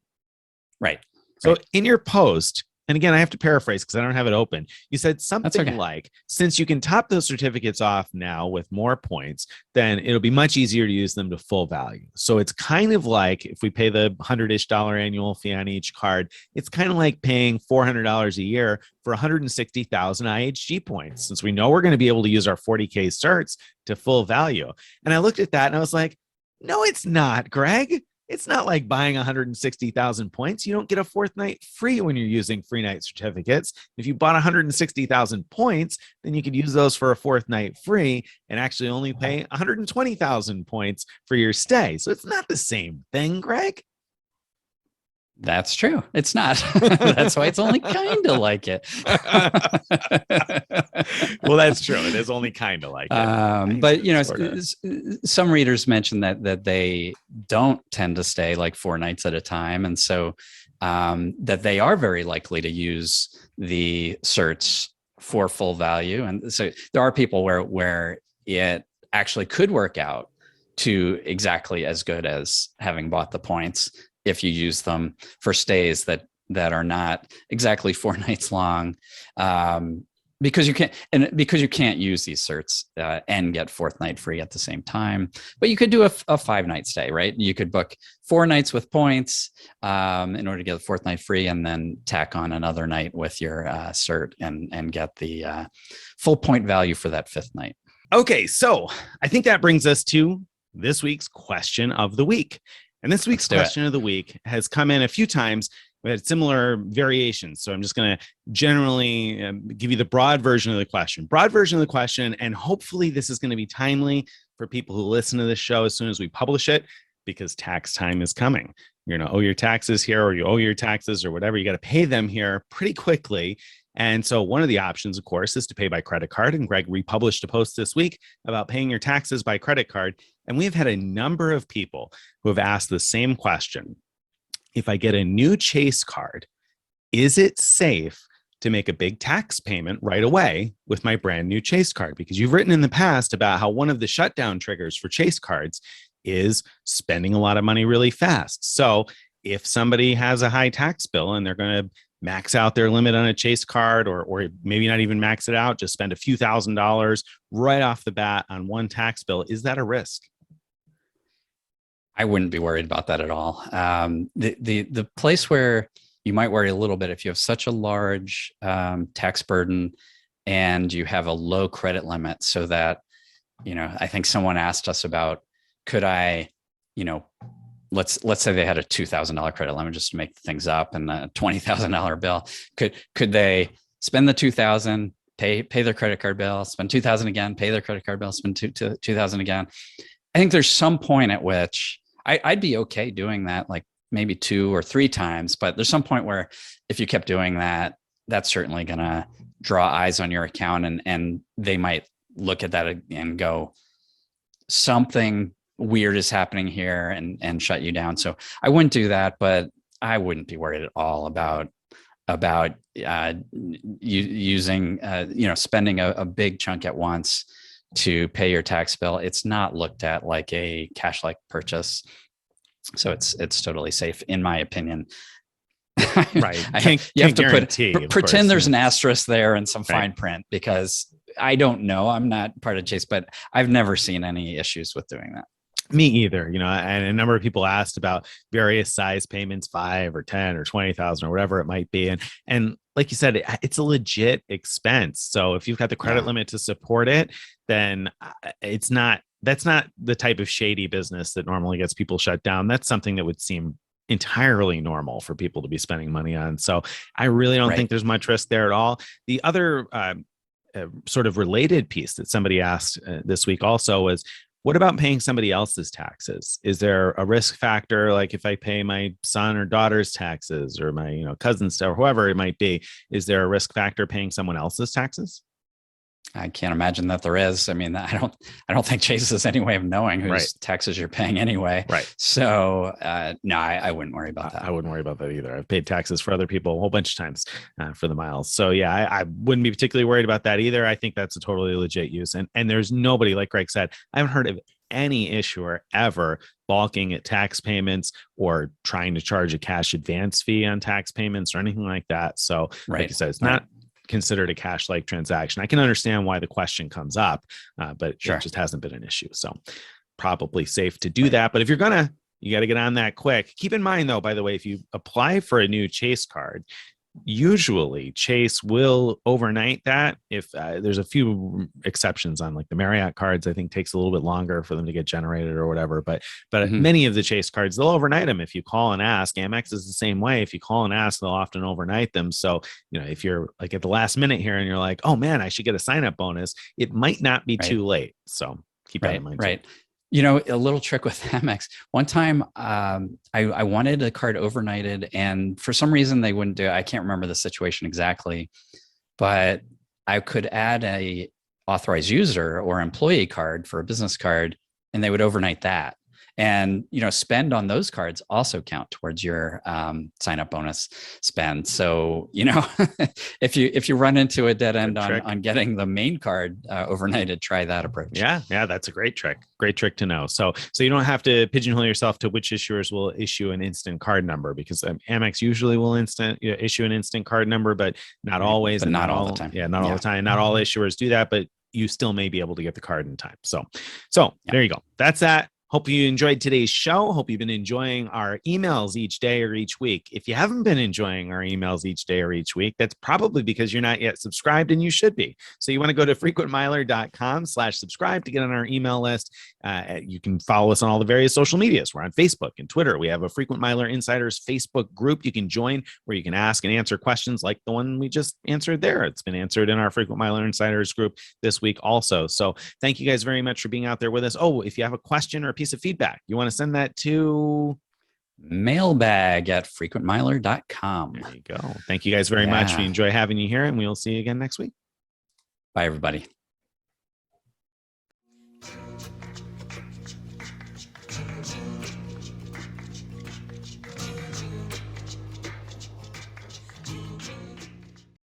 Right. So in your post, and again, I have to paraphrase because I don't have it open. You said something like, since you can top those certificates off now with more points, then it'll be much easier to use them to full value. So it's kind of like if we pay the $100-ish annual fee on each card, it's kind of like paying $400 a year for 160,000 IHG points, since we know we're going to be able to use our 40K certs to full value. And I looked at that and I was like, no, it's not, Greg. It's not like buying 160,000 points. You don't get a 4th night free when you're using free night certificates. If you bought 160,000 points, then you could use those for a 4th night free and actually only pay 120,000 points for your stay. So it's not the same thing, Greg. That's true. It's not. That's why it's only kind of like it. Well, that's true. It is only kind of like it. But some readers mention that they don't tend to stay like 4 nights at a time, and so that they are very likely to use the certs for full value. And so there are people where it actually could work out to exactly as good as having bought the points if you use them for stays that are not exactly 4 nights long, because you can't use these certs and get 4th night free at the same time. But you could do a 5-night stay, right? You could book 4 nights with points in order to get the 4th night free, and then tack on another night with your cert and get the full point value for that 5th night. Okay, so I think that brings us to this week's question of the week. And this week's question of the week has come in a few times. We had similar variations. So I'm just going to generally give you the broad version of the question. And hopefully this is going to be timely for people who listen to this show as soon as we publish it, because tax time is coming. You're going to owe your taxes here, or you owe your taxes or whatever. You got to pay them here pretty quickly. And so one of the options, of course, is to pay by credit card. And Greg republished a post this week about paying your taxes by credit card. And we've had a number of people who have asked the same question. If I get a new Chase card, is it safe to make a big tax payment right away with my brand new Chase card? Because you've written in the past about how one of the shutdown triggers for Chase cards is spending a lot of money really fast. So if somebody has a high tax bill and they're going to max out their limit on a Chase card, or maybe not even max it out, just spend a few $1,000s right off the bat on one tax bill, is that a risk? I wouldn't be worried about that at all. The place where you might worry a little bit, if you have such a large tax burden and you have a low credit limit, so that, I think someone asked us about, could I, let's say they had a $2,000 credit limit, just to make things up, and a $20,000 bill. Could they spend the 2,000, pay their credit card bill, spend 2,000 again, pay their credit card bill, spend 2,000 again? I think there's some point at which I'd be okay doing that, like maybe 2 or 3 times, but there's some point where if you kept doing that, that's certainly going to draw eyes on your account, and they might look at that and go, something weird is happening here, and shut you down. So I wouldn't do that, but I wouldn't be worried at all about using, spending a big chunk at once to pay your tax bill. It's not looked at like a cash-like purchase. So it's totally safe, in my opinion. Right. You have to pretend there's an asterisk there and some fine print, because I don't know. I'm not part of Chase, but I've never seen any issues with doing that. Me either, and a number of people asked about various size payments, 5 or 10 or 20,000 or whatever it might be. And like you said, it's a legit expense. So if you've got the credit limit to support it, then that's not the type of shady business that normally gets people shut down. That's something that would seem entirely normal for people to be spending money on. So I really don't think there's much risk there at all. The other sort of related piece that somebody asked this week also was, what about paying somebody else's taxes? Is there a risk factor? Like if I pay my son or daughter's taxes, or my cousin's, or whoever it might be, is there a risk factor paying someone else's taxes? I can't imagine that there is. I mean, I don't think Chase has any way of knowing whose taxes you're paying anyway. Right. So no, I wouldn't worry about that. I wouldn't worry about that either. I've paid taxes for other people a whole bunch of times for the miles. So yeah, I wouldn't be particularly worried about that either. I think that's a totally legit use. And there's nobody, like Greg said, I haven't heard of any issuer ever balking at tax payments or trying to charge a cash advance fee on tax payments or anything like that. So like you said, it's not considered a cash-like transaction. I can understand why the question comes up, but it just hasn't been an issue. So probably safe to do that. But if you're you got to get on that quick. Keep in mind though, by the way, if you apply for a new Chase card, usually Chase will overnight that. If there's a few exceptions on like the Marriott cards, I think takes a little bit longer for them to get generated or whatever. But many of the Chase cards, they'll overnight them if you call and ask. Amex is the same way. If you call and ask, they'll often overnight them. So, if you're like at the last minute here and you're like, oh man, I should get a sign up bonus, it might not be too late. So keep that in mind. Right. A little trick with Amex. One time, I wanted a card overnighted, and for some reason they wouldn't do it. I can't remember the situation exactly, but I could add a authorized user or employee card for a business card, and they would overnight that. And spend on those cards also count towards your sign up bonus spend. So if you run into a dead end on getting the main card overnighted, try that approach. Yeah, that's a great trick. Great trick to know. So you don't have to pigeonhole yourself to which issuers will issue an instant card number, because Amex usually will issue an instant card number, but not always, but not all the time. Yeah, not all the time. Not all issuers do that, but you still may be able to get the card in time. So there you go. That's that. Hope you enjoyed today's show. Hope you've been enjoying our emails each day or each week. If you haven't been enjoying our emails each day or each week, that's probably because you're not yet subscribed, and you should be. So you want to go to frequentmiler.com/subscribe to get on our email list. You can follow us on all the various social medias. We're on Facebook and Twitter. We have a Frequent Miler Insiders Facebook group you can join, where you can ask and answer questions like the one we just answered there. It's been answered in our Frequent Miler Insiders group this week also. So thank you guys very much for being out there with us. Oh, if you have a question or a piece of feedback, you want to send that to mailbag@frequentmiler.com. There you go. Thank you guys very much. We enjoy having you here, and we will see you again next week. Bye, everybody.